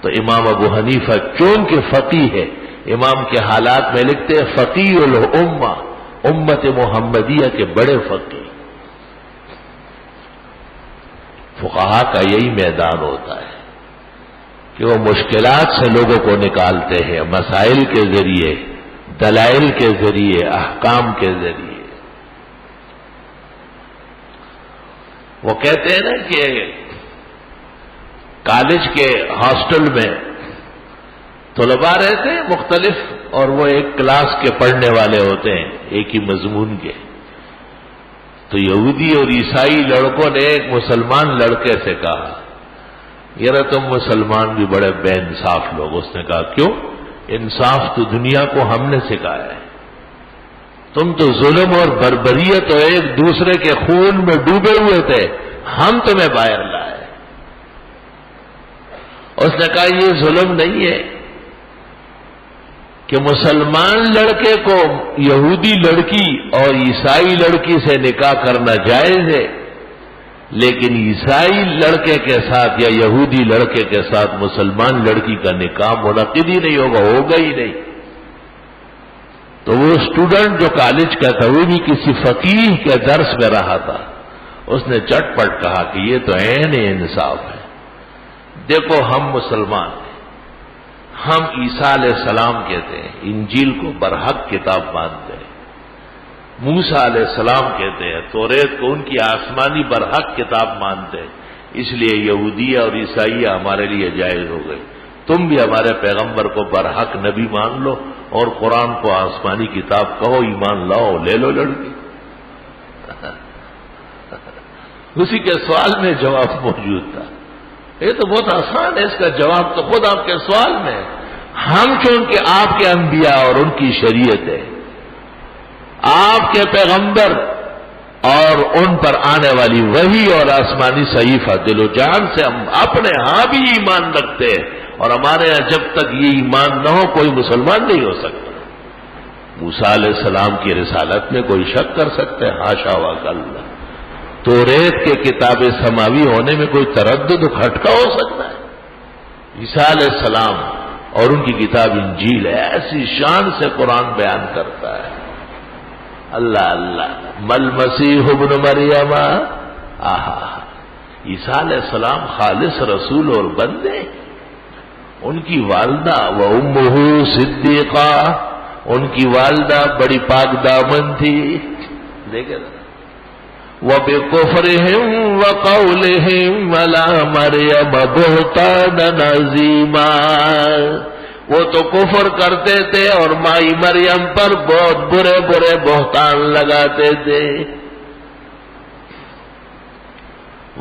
تو امام ابو حنیفہ چونکہ فقی ہے، امام کے حالات میں لکھتے ہیں فقی الامہ، امت محمدیہ کے بڑے فقی. فقہاء کا یہی میدان ہوتا ہے کہ وہ مشکلات سے لوگوں کو نکالتے ہیں، مسائل کے ذریعے، دلائل کے ذریعے، احکام کے ذریعے. وہ کہتے ہیں نا کہ کالج کے ہاسٹل میں طلباء رہتے ہیں مختلف، اور وہ ایک کلاس کے پڑھنے والے ہوتے ہیں ایک ہی مضمون کے. تو یہودی اور عیسائی لڑکوں نے ایک مسلمان لڑکے سے کہا، یار تم مسلمان بھی بڑے بے انصاف لوگ. اس نے کہا کیوں؟ انصاف تو دنیا کو ہم نے سکھایا ہے، تم تو ظلم اور بربریت اور ایک دوسرے کے خون میں ڈوبے ہوئے تھے، ہم تمہیں باہر لائے. اس نے کہا یہ ظلم نہیں ہے کہ مسلمان لڑکے کو یہودی لڑکی اور عیسائی لڑکی سے نکاح کرنا جائز ہے، لیکن عیسائی لڑکے کے ساتھ یا یہودی لڑکے کے ساتھ مسلمان لڑکی کا نکاح منعقد ہی نہیں ہوگا ہی نہیں. تو وہ اسٹوڈنٹ جو کالج کا تھا وہ بھی کسی فقیہ کے درس میں رہا تھا، اس نے چٹ پٹ کہا کہ یہ تو عین انصاف ہے. دیکھو ہم مسلمان ہیں، ہم عیسیٰ علیہ السلام کہتے ہیں، انجیل کو برحق کتاب مانتے ہیں، موسیٰ علیہ السلام کہتے ہیں، توریت کو ان کی آسمانی برحق کتاب مانتے ہیں، اس لیے یہودیہ اور عیسائیہ ہمارے لیے جائز ہو گئی. تم بھی ہمارے پیغمبر کو برحق نبی مان لو اور قرآن کو آسمانی کتاب کہو، ایمان لاؤ، لے لو لڑکی. اسی کے سوال میں جواب موجود تھا. یہ تو بہت آسان ہے، اس کا جواب تو خود آپ کے سوال میں ہے. ہم چونکہ آپ کے انبیاء اور ان کی شریعت ہے، آپ کے پیغمبر اور ان پر آنے والی وحی اور آسمانی صحیفہ، دل و جان سے ہم اپنے ہاں بھی ایمان رکھتے ہیں، اور ہمارے یہاں جب تک یہ ایمان نہ ہو کوئی مسلمان نہیں ہو سکتا۔ موسیٰ علیہ السلام کی رسالت میں کوئی شک کر سکتے ہیں؟ حاشا وکلا۔ توریت کے کتاب سماوی ہونے میں کوئی تردد کھٹکا ہو سکتا ہے؟ عیسیٰ علیہ السلام اور ان کی کتاب انجیل ہے، ایسی شان سے قرآن بیان کرتا ہے۔ اللہ اللہ، مل مسیح ابن مریم، آہا، عیسیٰ علیہ السلام خالص رسول اور بندے، ان کی والدہ و امہ صدیقہ، ان کی والدہ بڑی پاک دامن تھی، دیکھیں وَبِكُفْرِهِمْ وَقَوْلِهِمْ عَلَى مَرْيَمَ بُهْتَانًا عَظِيمًا، وہ تو کفر کرتے تھے اور مائی مریم پر بہت برے برے بہتان لگاتے تھے۔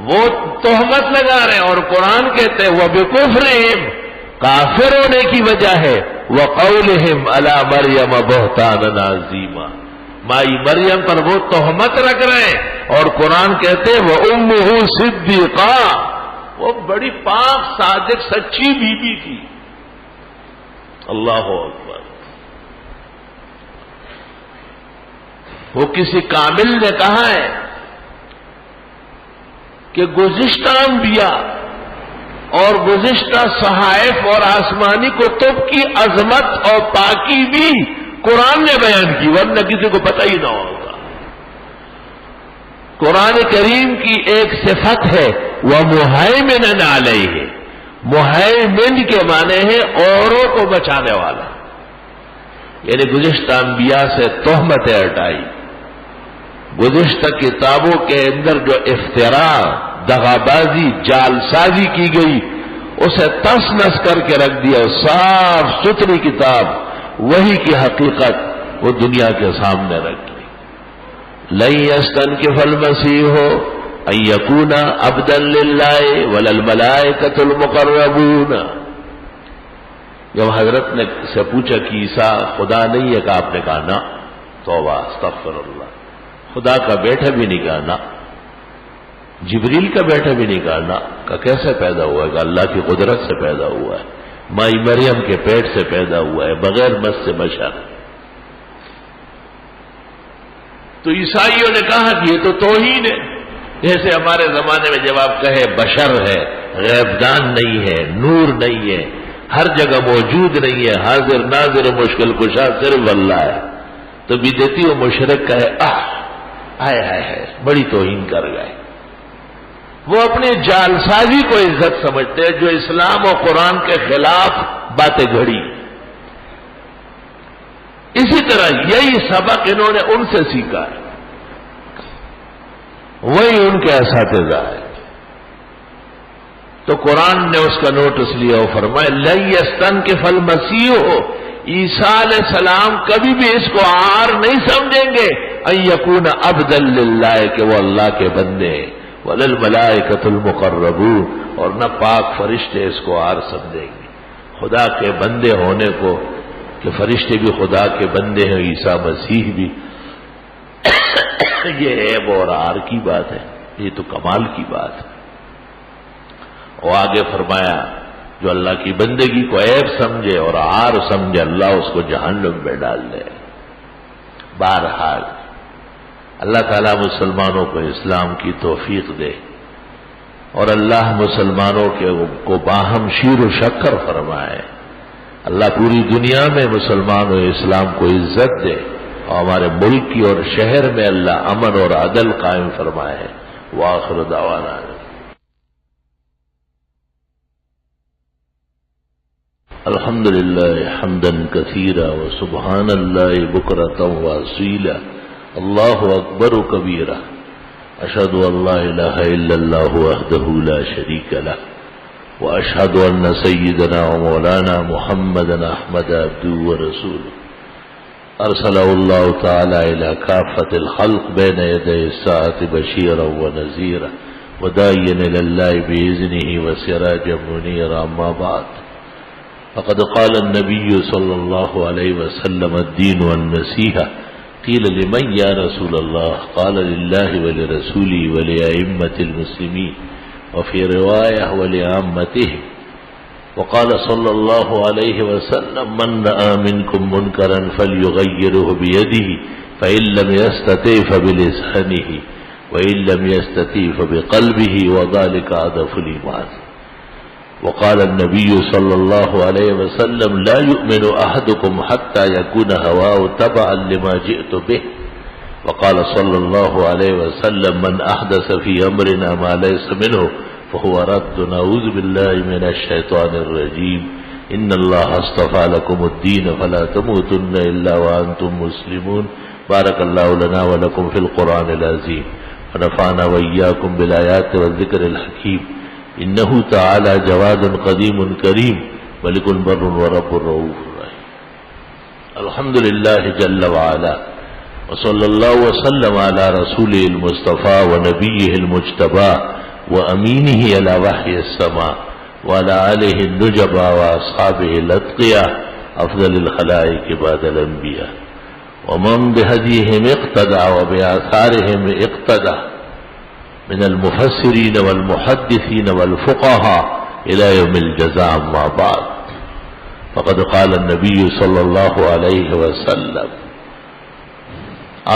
وہ تہمت لگا رہے اور قرآن کہتے ہیں وَبِكُفْرِهِمْ، کافر ہونے کی وجہ ہے، وَقَوْلِهِمْ عَلَى مَرْيَمَ بُهْتَانًا عَظِيمًا، مائی مریم پر وہ تہمت رکھ رہے ہیں، اور قرآن کہتے ہیں وَأُمُّهُ صِدِّيقَةٌ، وہ بڑی پاک صادق سچی بیوی تھی۔ اللہ اکبر۔ وہ کسی کامل نے کہا ہے کہ گزشتہ انبیاء اور گزشتہ صحائف اور آسمانی کتب کی عظمت اور پاکی بھی قرآن نے بیان کی، ورنہ کسی کو پتہ ہی نہ ہوگا۔ قرآن کریم کی ایک صفت ہے وَمُهَيْمِنًا عَلَيْهِ، مہیمن کے معنی ہے اوروں کو بچانے والا، یعنی گزشتہ انبیاء سے تہمتیں ہٹائی، گزشتہ کتابوں کے اندر جو افتراء، دغابازی، جال سازی کی گئی اسے تس نس کر کے رکھ دیا، صاف ستھری کتاب وہی کی حقیقت وہ دنیا کے سامنے رکھ دی۔ لن يستنكف المسيح ان يكون عبدا لله ولا الملائكة المقربون، جب حضرت نے سے پوچھا کہ عیسیٰ خدا نہیں ہے، کہ آپ نے کہا نا، توبہ استغفر اللہ، خدا کا بیٹا بھی نہیں کہا نا، جبریل کا بیٹا بھی نہیں کہا نا، کہ کیسے پیدا ہوا ہے؟ کہ اللہ کی قدرت سے پیدا ہوا ہے، مائی مریم کے پیٹ سے پیدا ہوا ہے، بغیر مس سے بشر۔ تو عیسائیوں نے کہا کہ یہ تو توہین ہے، جیسے ہمارے زمانے میں جب آپ کہے بشر ہے، غیبدان نہیں ہے، نور نہیں ہے، ہر جگہ موجود نہیں ہے، حاضر ناظر مشکل کشا صرف اللہ ہے، تو بدعتی و مشرک کہے آئے آئے بڑی توہین کر گئے۔ وہ اپنے جالسازی کو عزت سمجھتے ہیں، جو اسلام اور قرآن کے خلاف باتیں گھڑی۔ اسی طرح یہی سبق انہوں نے ان سے سیکھا ہے، وہی ان کے اساتذہ ہے۔ تو قرآن نے اس کا نوٹس لیا اور فرمایا لن يستنكف المسیح، عیسیٰ علیہ السلام کبھی بھی اس کو عار نہیں سمجھیں گے، ان یکون عبدا للہ، کہ وہ اللہ کے بندے ہیں، ولا الملائکۃ المقربون، اور نہ پاک فرشتے اس کو عار سمجھیں گے، خدا کے بندے ہونے کو، کہ فرشتے بھی خدا کے بندے ہیں، عیسیٰ مسیح بھی، یہ عیب اور عار کی بات ہے، یہ تو کمال کی بات ہے۔ اور آگے فرمایا جو اللہ کی بندگی کو عیب سمجھے اور عار سمجھے، اللہ اس کو جہنم میں ڈال دے۔ بہرحال اللہ تعالیٰ مسلمانوں کو اسلام کی توفیق دے، اور اللہ مسلمانوں کو باہم شیر و شکر فرمائے، اللہ پوری دنیا میں مسلمان و اسلام کو عزت دے، اور ہمارے ملک کی اور شہر میں اللہ امن اور عدل قائم فرمائے۔ وآخر دعوانا الحمد للہ حمدا کثیرا وسبحان اللہ بکرۃ واصیلا، اللہ اکبر کبیرہ، اشہد ان لا الہ الا اللہ وحدہ لا شریک لہ، واشہد ان سیدنا ومولانا محمدا احمد عبدہ ورسولہ، ارسلہ اللہ تعالی الی کافۃ الخلق بین یدی الساعۃ بشیرا ونذیرا وداعیا الی اللہ باذنہ وسراجا منیرا، اما بعد فقد قال النبي صلى الله عليه وسلم الدين والنصيحة قيل لمن يا رسول الله؟ قال لله ولرسوله ولأئمة المسلمين، وفي رواية ولعامته. وقال صلى الله عليه وسلم: من رأى منكم منكرا فليغيره بيده، فإن لم يستطع فبلسانه، وإن لم يستطع فبقلبه، وذلك أضعف الإيمان. وقال النبي صلى الله عليه وسلم: لا يؤمن أحدكم حتى يكون هواه تبعا لما جئت به. وقال صلى الله عليه وسلم: من أحدث في أمرنا ما ليس منه فهو رد. نعوذ بالله من الشيطان الرجيم. إن الله اصطفى لكم الدين فلا تموتن إلا وأنتم مسلمون. بارك الله لنا ولكم في القرآن العظيم، ونفعنا وإياكم بالآيات والذكر الحكيم. إنه تعالى جواد قديم كريم، ملك بر ورب رؤوف رحيم. الحمد لله جل وعلا، وصلى الله وسلم على رسوله المصطفى ونبيه المجتبى وأمينه على وحي السماء، وعلى آله النجبى وأصحابه الأتقياء، أفضل الخلائق بعد الأنبياء، ومن بهديهم اقتدى وبآثارهم اقتدى من المفسرين والمحدثين والفقهاء إلى يوم الجزاء. أما بعد، فقد قال النبي صلى الله عليه وسلم: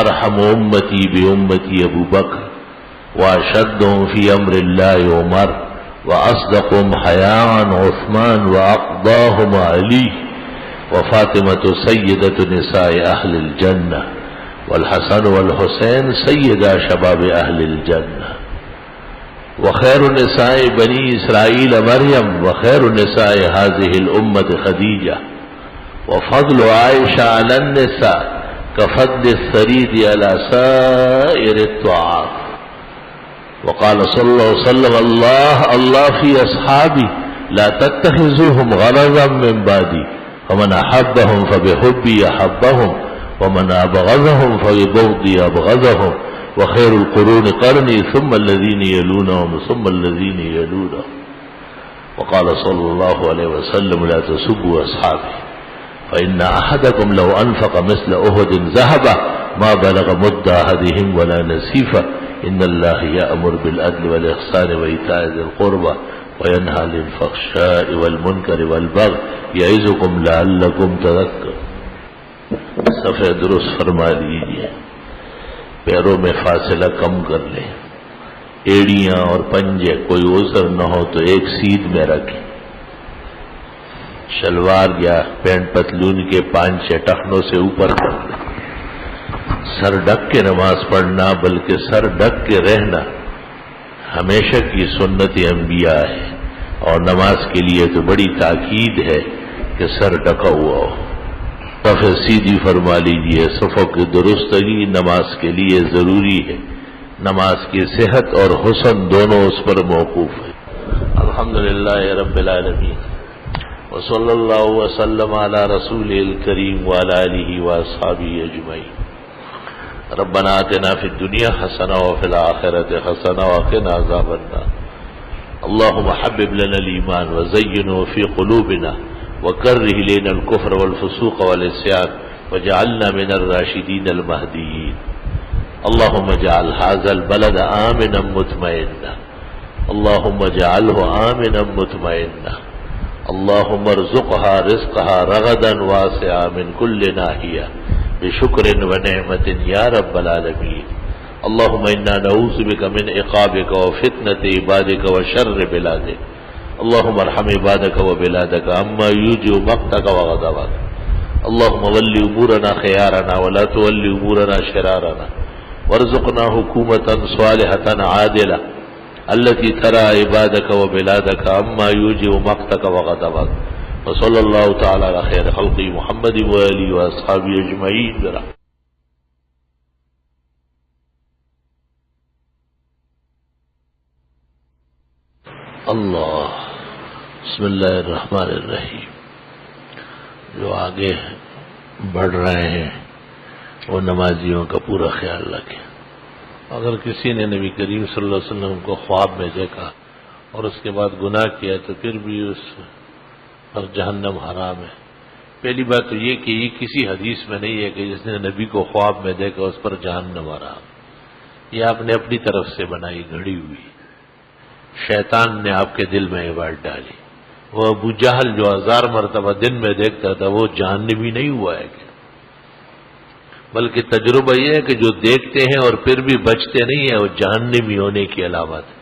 أرحم أمتي بأمتي أبو بكر، وأشدهم في أمر الله عمر، وأصدقهم حياء عثمان، وأقضاهم علي، وفاطمة سيدة نساء أهل الجنة، والحسن والحسين سيدا شباب أهل الجنة، وخير نساء بني إسرائيل مريم، وخير نساء هذه الأمة خديجة، وفضل عائشة على النساء كفضل الثريد على سائر الطعام. وقال صلى الله عليه وسلم: الله في أصحابي لا تتخذوهم غرضا من بعدي، فمن أحبهم فبحبي أحبهم، ومن أبغضهم فببغضي أبغضهم، وخير القرون قرني ثم الذين يلونهم ثم الذين يلونهم. وقال صلى الله عليه وسلم: لا تسبوا أصحابي، فإن أحدكم لو أنفق مثل أحد ذهبا ما بلغ مد أحدهم ولا نصيفا. إن الله يأمر بالعدل والإحسان وإيتاء ذي القربى وينهى عن الفحشاء والمنكر والبغي يعظكم لعلكم تذكرون. صفحہ درست فرما لیجیے، پیروں میں فاصلہ کم کر لیں، ایڑیاں اور پنجے کوئی عذر نہ ہو تو ایک سیدھ میں رکھیں، شلوار یا پینٹ پتلون کے پانچے ٹخنوں سے اوپر کر لیں، سر ڈھک کے نماز پڑھنا بلکہ سر ڈھک کے رہنا ہمیشہ کی سنت انبیاء ہے، اور نماز کے لیے تو بڑی تاکید ہے کہ سر ڈھکا ہوا ہو۔ صف سیدھی فرما لیجیے، صفوں کی درستگی نماز کے لیے ضروری ہے، نماز کی صحت اور حسن دونوں اس پر موقوف ہے۔ الحمدللہ رب العالمین، وصلی اللہ وسلم علی رسولہ الکریم وعلی آلہ واصحابہ اجمعین۔ ربنا آتنا فی الدنیا حسنہ وفی الآخرۃ حسنہ وقنا عذاب النار۔ اللهم حبب لنا الإيمان وزينه في قلوبنا وكره إلينا الكفر والفسوق والعصيان واجعلنا من الراشدين المهديين. اللهم اجعل هذا البلد آمنا مطمئنا، اللهم اجعله آمنا مطمئنا، اللهم ارزقها رزقها رغدا واسعا من كل ناحية بشكر ونعمة يا رب العالمين. اللهم إنا نعوذ بك من عقابك وفتنة عبادك وشر بلادك. اللهم ارحم عبادك وبلادك عما يوجب مقتك وغضبك. اللهم ول أمورنا خيارنا ولا تول أمورنا شرارنا، وارزقنا حكومة صالحة عادلة التي ترى عبادك وبلادك عما يوجب مقتك وغضبك. وصلى الله تعالى على خير خلقه محمد وآله وأصحابه أجمعين برحمته. اللہ بسم اللہ الرحمن الرحیم۔ جو آگے بڑھ رہے ہیں وہ نمازیوں کا پورا خیال رکھیں۔ اگر کسی نے نبی کریم صلی اللہ علیہ وسلم کو خواب میں دیکھا اور اس کے بعد گناہ کیا تو پھر بھی اس پر جہنم حرام ہے، پہلی بات تو یہ کہ یہ کسی حدیث میں نہیں ہے کہ جس نے نبی کو خواب میں دیکھا اس پر جان نہ مارا. یہ آپ نے اپنی طرف سے بنائی گھڑی ہوئی، شیطان نے آپ کے دل میں یہ بات ڈالی. وہ ابو جہل جو 1000 مرتبہ دن میں دیکھتا تھا وہ جہنمی نہیں ہوا ہے کہ، بلکہ تجربہ یہ ہے کہ جو دیکھتے ہیں اور پھر بھی بچتے نہیں ہیں وہ جہنمی ہونے کی علامت ہے.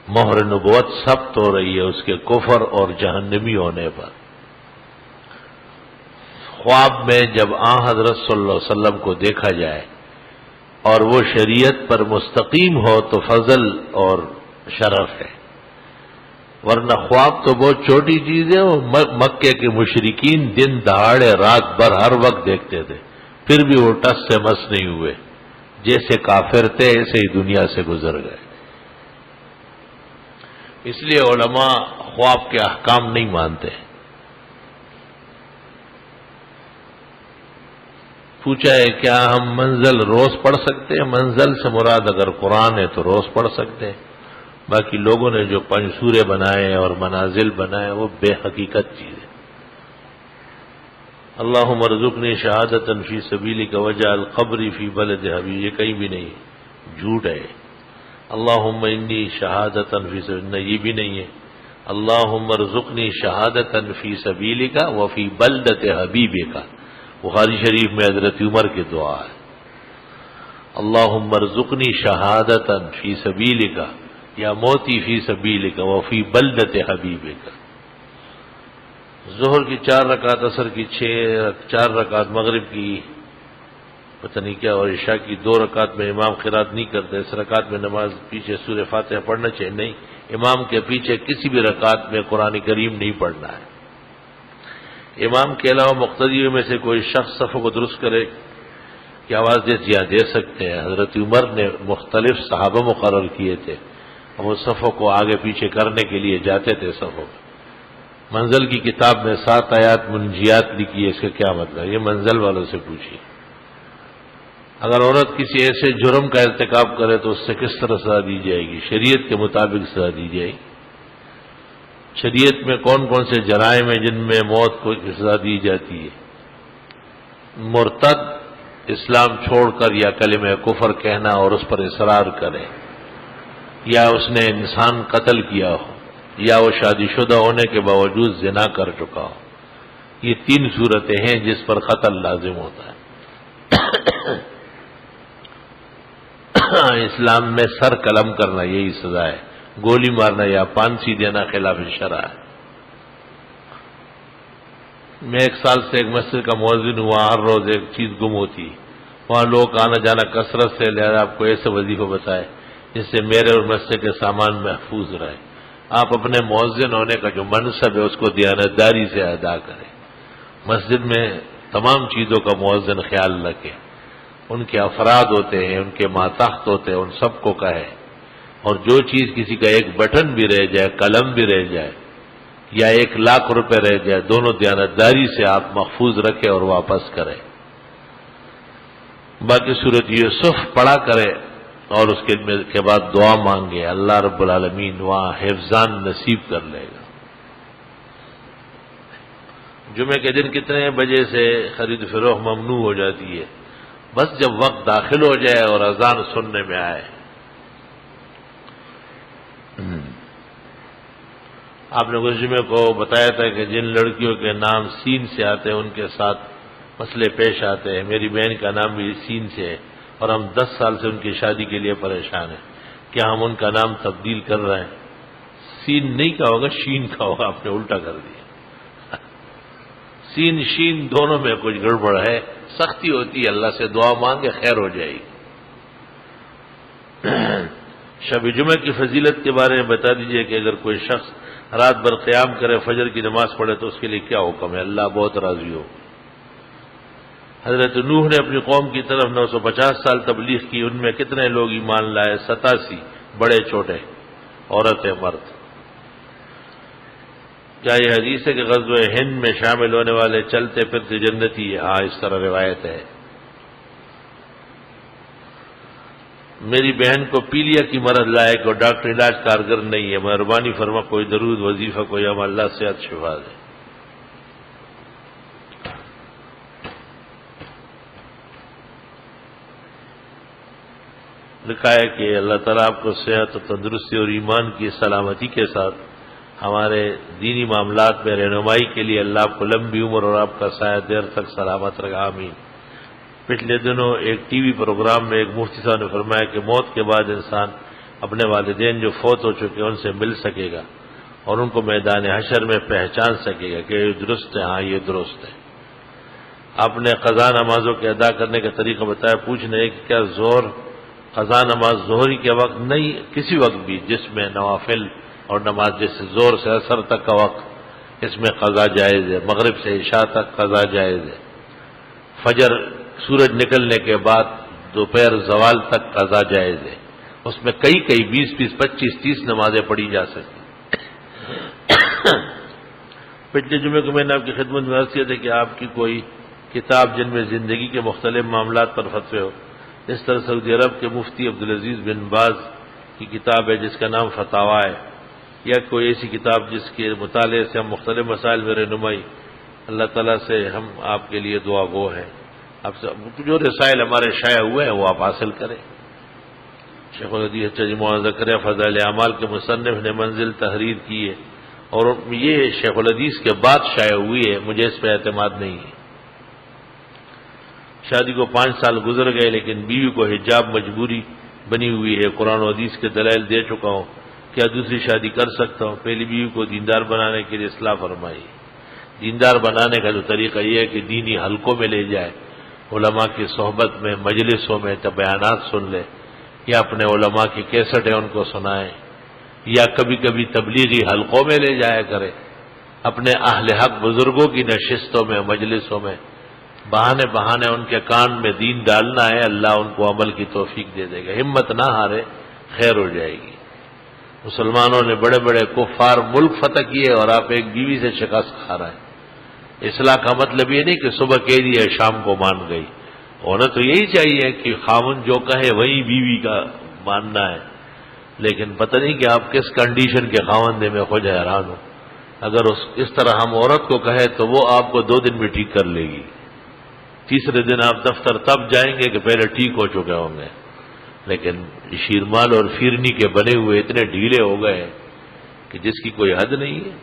مہر نبوت ثبت ہو رہی ہے اس کے کفر اور جہنمی ہونے پر. خواب میں جب حضرت صلی اللہ علیہ وسلم کو دیکھا جائے اور وہ شریعت پر مستقیم ہو تو فضل اور شرف ہے، ورنہ خواب تو بہت چھوٹی چیز ہے. وہ مکے کے مشرکین دن دہاڑے رات بھر ہر وقت دیکھتے تھے، پھر بھی وہ ٹس سے مس نہیں ہوئے. جیسے کافر تھے ایسے ہی دنیا سے گزر گئے. اس لیے علماء خواب کے احکام نہیں مانتے. پوچھا ہے کیا ہم منزل روز پڑھ سکتے ہیں؟ منزل سے مراد اگر قرآن ہے تو روز پڑھ سکتے ہیں. باقی لوگوں نے جو 5 سورے بنائے اور منازل بنائے وہ بے حقیقت چیز ہے. اللہم ارزقنی شہادۃ فی سبیلک واجعل قبری فی بلد حبیب، یہ کہیں بھی نہیں، جھوٹ ہے. اللہم انی شہادۃ فی سبیلک، یہ بھی نہیں ہے. اللہم ارزقنی شہادۃ فی سبیلک وفی بلدۃ حبیبک، بخاری شریف میں حضرت عمر کی دعا ہے. اللہم ارزقنی شہادۃ فی سبیلک یا موتی فی سبیلک وفی بلدۃ حبیبک. ظہر کی 4 رکعت، عصر کی 4 رکعت، مغرب کی پتہ نہیں کیا، اور عشاء کی 2 رکعت میں امام قرات نہیں کرتے. اس رکعت میں نماز پیچھے سورہ فاتحہ پڑھنا چاہیے؟ نہیں، امام کے پیچھے کسی بھی رکعت میں قرآن کریم نہیں پڑھنا ہے. امام کے علاوہ مقتدیوں میں سے کوئی شخص صفوں کو درست کرے کہ آواز دے سکتے ہیں. حضرت عمر نے مختلف صحابہ مقرر کیے تھے، وہ صفوں کو آگے پیچھے کرنے کے لیے جاتے تھے صفوں. منزل کی کتاب میں 7 آیات منجیات لکھی ہے، اس کا کیا مطلب؟ یہ منزل والوں سے پوچھیے. اگر عورت کسی ایسے جرم کا ارتکاب کرے تو اس سے کس طرح سزا دی جائے گی؟ شریعت کے مطابق سزا دی جائے گی. شریعت میں کون کون سے جرائم ہیں جن میں موت کو سزا دی جاتی ہے؟ مرتد اسلام چھوڑ کر یا کلمہ کفر کہنا اور اس پر اصرار کرے، یا اس نے انسان قتل کیا ہو، یا وہ شادی شدہ ہونے کے باوجود زنا کر چکا ہو. یہ 3 صورتیں ہیں جس پر قتل لازم ہوتا ہے. اسلام میں سر قلم کرنا یہی سزا ہے، گولی مارنا یا پھانسی دینا خلاف شرع ہے. میں 1 سال سے ایک مسجد کا مؤذن ہوا، ہر روز ایک چیز گم ہوتی، وہاں لوگ آنا جانا کثرت سے، لہذا آپ کو ایسے وظیفہ بتائے جس سے میرے اور مسجد کے سامان محفوظ رہے. آپ اپنے مؤذن ہونے کا جو منصب ہے اس کو دیانتداری سے ادا کریں. مسجد میں تمام چیزوں کا مؤذن خیال رکھے. ان کے افراد ہوتے ہیں، ان کے ماتحت ہوتے ہیں، ان سب کو کہے. اور جو چیز کسی کا ایک بٹن بھی رہ جائے، قلم بھی رہ جائے، یا 1 لاکھ روپے رہ جائے، دونوں دیانتداری سے آپ محفوظ رکھے اور واپس کریں. باقی سورۃ یوسف پڑھا کرے اور اس کے بعد دعا مانگے، اللہ رب العالمین وہاں حفظان نصیب کر لے گا. جمعے کے دن کتنے بجے سے خرید و فروخت ممنوع ہو جاتی ہے؟ بس جب وقت داخل ہو جائے اور اذان سننے میں آئے. آپ نے اس جمعے کو بتایا تھا کہ جن لڑکیوں کے نام سین سے آتے ہیں ان کے ساتھ مسئلے پیش آتے ہیں. میری بہن کا نام بھی سین سے ہے اور ہم 10 سال سے ان کی شادی کے لیے پریشان ہیں. کیا ہم ان کا نام تبدیل کر رہے ہیں؟ سین نہیں کہا ہوگا، شین کہا ہوگا، آپ نے الٹا کر دیا. سین شین دونوں میں کچھ گڑبڑ ہے، سختی ہوتی ہے. اللہ سے دعا مانگے خیر ہو جائے گی. شب جمعہ کی فضیلت کے بارے میں بتا دیجئے کہ اگر کوئی شخص رات بھر قیام کرے، فجر کی نماز پڑھے تو اس کے لیے کیا حکم ہے؟ اللہ بہت راضی ہو. حضرت نوح نے اپنی قوم کی طرف 950 سال تبلیغ کی، ان میں کتنے لوگ ایمان لائے؟ 87، بڑے چھوٹے، عورتیں مرد. کیا یہ حدیث ہے کہ غزوہ ہند میں شامل ہونے والے چلتے پھرتے جنتی ہے؟ ہاں، اس طرح روایت ہے. میری بہن کو پیلیا کی مرض لائق اور ڈاکٹر علاج کارگر نہیں ہے، مہربانی فرما کوئی درود وظیفہ کوئی ہم اللہ صحت شفا دے. لکھا ہے کہ اللہ تعالیٰ آپ کو صحت و تندرستی اور ایمان کی سلامتی کے ساتھ ہمارے دینی معاملات میں رہنمائی کے لیے اللہ آپ کو لمبی عمر اور آپ کا سایہ دیر تک سلامت رکھا، آمین۔ پچھلے دنوں ایک ٹی وی پروگرام میں ایک مفتی صاحب نے فرمایا کہ موت کے بعد انسان اپنے والدین جو فوت ہو چکے ہیں ان سے مل سکے گا اور ان کو میدان حشر میں پہچان سکے گا کہ یہ درست ہے، ہاں یہ درست ہے۔ آپ نے قضا نمازوں کے ادا کرنے کا طریقہ بتایا، پوچھنا ہے کہ کیا قضا نماز ظہری کے وقت نہیں، کسی وقت بھی جس میں نوافل اور نماز جیسے زور سے اثر تک کا وقت، اس میں قضا جائز ہے۔ مغرب سے عشاء تک قضا جائز ہے۔ فجر سورج نکلنے کے بعد دوپہر زوال تک قضا جائز ہے۔ اس میں کئی 20 25 30 نمازیں پڑھی جا سکتی۔ پچھلے جمعے کو میں نے آپ کی خدمت میں عرض کیا تھا کہ آپ کی کوئی کتاب جن میں زندگی کے مختلف معاملات پر فتوے ہو، اس طرح سعودی عرب کے مفتی عبدالعزیز بن باز کی کتاب ہے جس کا نام فتاوا ہے، یا کوئی ایسی کتاب جس کے مطالعے سے ہم مختلف مسائل میں رہنمائی، اللہ تعالیٰ سے ہم آپ کے لیے دعا گو ہیں۔ آپ سے جو رسائل ہمارے شائع ہوئے ہیں وہ آپ حاصل کریں۔ شیخ الحدیث چودھری مولانا زکریا فضائل اعمال کے مصنف نے منزل تحریر کی ہے اور یہ شیخ الحدیث کے بعد شائع ہوئی ہے، مجھے اس پہ اعتماد نہیں ہے۔ شادی کو 5 سال گزر گئے لیکن بیوی کو حجاب مجبوری بنی ہوئی ہے، قرآن و حدیث کے دلائل دے چکا ہوں، کیا دوسری شادی کر سکتا ہوں؟ پہلی بیوی کو دیندار بنانے کے لیے اصلاح فرمائی۔ دیندار بنانے کا جو طریقہ یہ ہے کہ دینی حلقوں میں لے جائے، علماء کی صحبت میں، مجلسوں میں بیانات سن لے، یا اپنے علماء کی کیسٹ ہے ان کو سنائیں، یا کبھی کبھی تبلیغی حلقوں میں لے جایا کرے، اپنے اہل حق بزرگوں کی نشستوں میں، مجلسوں میں بہانے ان کے کان میں دین ڈالنا ہے، اللہ ان کو عمل کی توفیق دے دے گا۔ ہمت نہ ہارے، خیر ہو جائے گی۔ مسلمانوں نے بڑے بڑے کفار ملک فتح کیے اور آپ ایک بیوی سے شکست کھا رہے ہیں۔ اصلاح کا مطلب یہ نہیں کہ صبح کہہ دیا شام کو مان گئی، ہونا تو یہی چاہیے کہ خاوند جو کہے وہی بیوی کا ماننا ہے، لیکن پتہ نہیں کہ آپ کس کنڈیشن کے خاوند ہیں، میں خود حیران ہوں۔ اگر اس طرح ہم عورت کو کہے تو وہ آپ کو 2 دن میں ٹھیک کر لے گی، تیسرے دن آپ دفتر تب جائیں گے کہ پہلے ٹھیک ہو چکے ہوں گے، لیکن شیرمال اور فیرنی کے بنے ہوئے اتنے ڈھیلے ہو گئے کہ جس کی کوئی حد نہیں ہے۔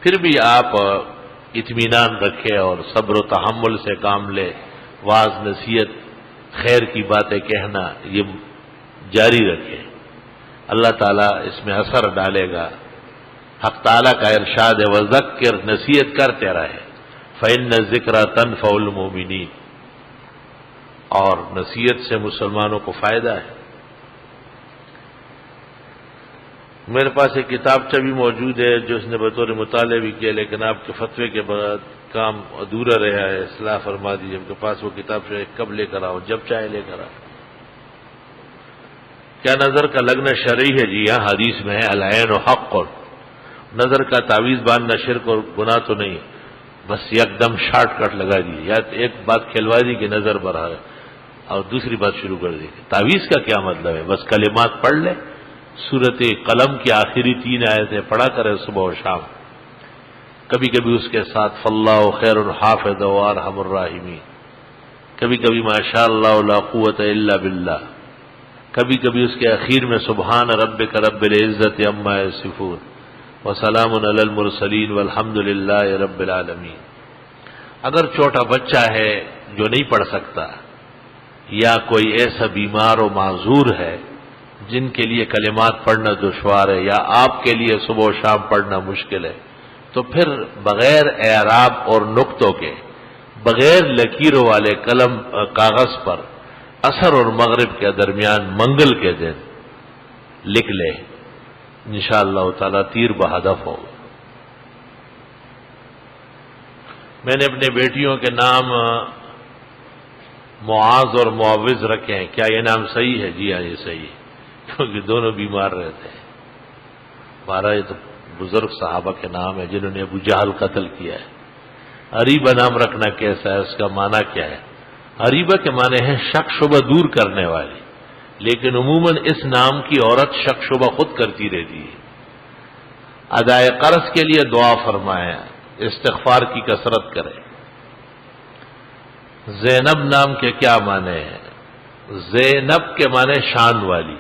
پھر بھی آپ اطمینان رکھے اور صبر و تحمل سے کام لے، واعظ نصیحت خیر کی باتیں کہنا یہ جاری رکھے، اللہ تعالیٰ اس میں اثر ڈالے گا۔ حق تعالیٰ کا ارشاد ہے وذکر، نصیحت کرتے رہے، فإن الذکر تنفع المؤمنین، اور نصیحت سے مسلمانوں کو فائدہ ہے۔ میرے پاس ایک کتابچہ بھی موجود ہے جو اس نے بطور مطالعہ بھی کیا، لیکن آپ کے فتوے کے بعد کام ادھورا رہا ہے، اصلاح فرما دیجیے۔ آپ کے پاس وہ کتاب سے کب لے کر آؤ؟ جب چاہے لے کر آؤ۔ کیا نظر کا لگنا شرعی ہے؟ جی ہاں، حدیث میں ہے العین حق، نظر کا تعویذ باندھنا شرک اور گناہ تو نہیں، بس یک دم شارٹ کٹ لگا دی، یا ایک بات کھلوا دی کہ نظر برا ہے اور دوسری بات شروع کر دی۔ تعویذ کا کیا مطلب ہے؟ بس کلمات پڑھ لے، سورت قلم کی آخری 3 آیتیں پڑھا کرے صبح و شام، کبھی کبھی اس کے ساتھ فاللہ خیر الحافظ وارحم الراحمین، کبھی کبھی ماشاء اللہ لا قوت الا باللہ، کبھی کبھی اس کے اخیر میں سبحان ربک رب العزت عما یصفون وسلام علی المرسلین والحمد للہ رب العالمین۔ اگر چھوٹا بچہ ہے جو نہیں پڑھ سکتا، یا کوئی ایسا بیمار و معذور ہے جن کے لیے کلمات پڑھنا دشوار ہے، یا آپ کے لیے صبح و شام پڑھنا مشکل ہے، تو پھر بغیر اعراب اور نقطوں کے، بغیر لکیروں والے قلم کاغذ پر عصر اور مغرب کے درمیان منگل کے دن لکھ لے، انشاءاللہ تعالی تیر بہدف ہوگا۔ میں نے اپنے بیٹیوں کے نام معاذ اور معوذ رکھے ہیں، کیا یہ نام صحیح ہے؟ جی ہاں یہ صحیح ہے، کیونکہ دونوں بیمار رہتے ہیں۔ ہمارا یہ تو بزرگ صحابہ کے نام ہے جنہوں نے ابو جہل قتل کیا ہے۔ عریبہ نام رکھنا کیسا ہے؟ اس کا معنی کیا ہے؟ عریبہ کے معنی ہے شک شبہ دور کرنے والی، لیکن عموماً اس نام کی عورت شک شبہ خود کرتی رہتی ہے۔ ادائے قرض کے لیے دعا فرمائیں، استغفار کی کثرت کریں۔ زینب نام کے کیا معنی ہیں؟ زینب کے معنی شان والی.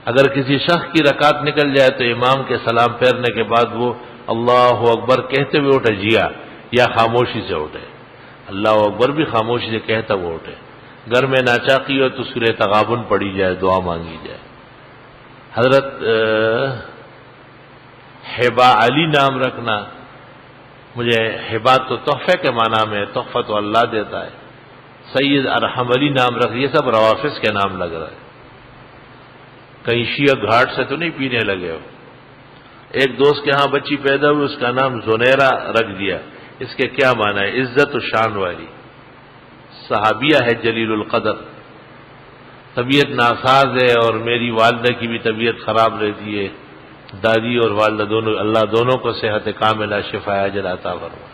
اگر کسی شخص کی رکعت نکل جائے تو امام کے سلام پھیرنے کے بعد وہ اللہ اکبر کہتے ہوئے اٹھے جیا یا خاموشی سے اٹھے. اللہ اکبر بھی خاموشی سے کہتا وہ اٹھے. گھر میں ناچاقی ہو تو سورہ تغابن پڑھی جائے, دعا مانگی جائے. حضرت ہبا علی نام رکھنا, مجھے ہبا تو تحفے کے معنی میں, تحفہ تو اللہ دیتا ہے. سید ارحم علی نام رکھ, یہ سب روافظ کے نام لگ رہا ہے. کہیں شیعہ گھاٹ سے تو نہیں پینے لگے ہو. ایک دوست کے ہاں بچی پیدا ہوئی, اس کا نام زنیرہ رکھ دیا. اس کے کیا معنی ہے؟ عزت و شان والی. صحابیہ ہے جلیل القدر. طبیعت ناساز ہے اور میری والدہ کی بھی طبیعت خراب رہتی ہے. دادی اور والدہ دونوں, اللہ دونوں کو صحت کاملہ شفا عاجل عطا فرمائے.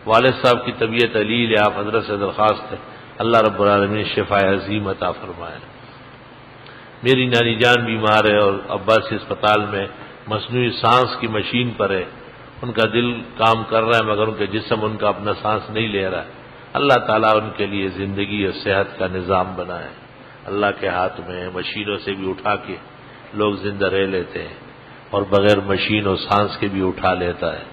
والد صاحب کی طبیعت علیل ہے, آپ حضرت سے درخواست ہے اللہ رب العالمین شفا عظیم عطا فرمائے. میری نانی جان بیمار ہے اور عباسی اسپتال میں مصنوعی سانس کی مشین پر ہے. ان کا دل کام کر رہا ہے مگر ان کے جسم ان کا اپنا سانس نہیں لے رہا ہے. اللہ تعالیٰ ان کے لیے زندگی اور صحت کا نظام بنائے. اللہ کے ہاتھ میں مشینوں سے بھی اٹھا کے لوگ زندہ رہ لیتے ہیں اور بغیر مشین اور سانس کے بھی اٹھا لیتا ہے.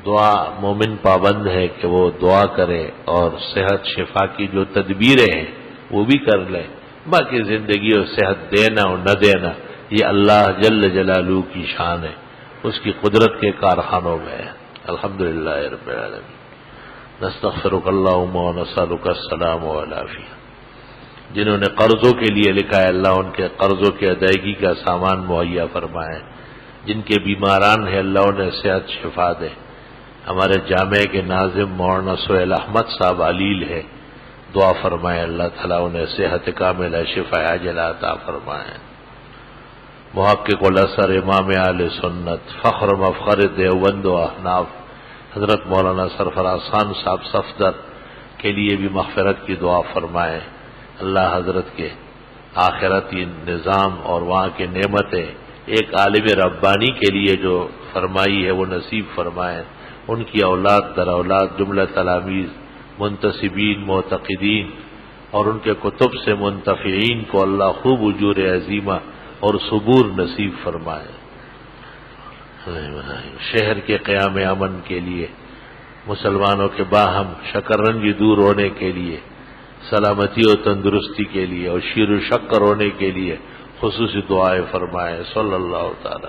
دعا مومن پابند ہے کہ وہ دعا کرے اور صحت شفا کی جو تدبیریں ہیں وہ بھی کر لے. باقی زندگی اور صحت دینا اور نہ دینا یہ اللہ جل جلالہ کی شان ہے, اس کی قدرت کے کارخانوں میں ہے. الحمدللہ رب العالمین. نستغفرک اللہم و نسألک السلام والعافیہ. جنہوں نے قرضوں کے لیے لکھا ہے اللہ ان کے قرضوں کی ادائیگی کا سامان مہیا فرمائے. جن کے بیماران ہیں اللہ انہیں صحت شفا دے. ہمارے جامعہ کے ناظم مولانا سہیل احمد صاحب علیل ہے, دعا فرمائے اللہ تعالیٰ انہیں صحت کاملہ شفا عاجلہ عطا فرمائے. محقق الاثر امام اہل سنت فخر مفخر دیوبند و احناف حضرت مولانا سرفراز خان صاحب صفدر کے لیے بھی مغفرت کی دعا فرمائے. اللہ حضرت کے آخرتی نظام اور وہاں کی نعمتیں ایک عالم ربانی کے لیے جو فرمائی ہے وہ نصیب فرمائے. ان کی اولاد در اولاد جملہ تلاميذ منتسبین معتقدین اور ان کے کتب سے منتفعین کو اللہ خوب اجور عظیمہ اور صبور نصیب فرمائے. شہر کے قیام امن کے لیے, مسلمانوں کے باہم شکرنجی دور ہونے کے لیے, سلامتی و تندرستی کے لیے اور شیر و شکر ہونے کے لیے خصوصی دعائیں فرمائے. صلی اللہ تعالی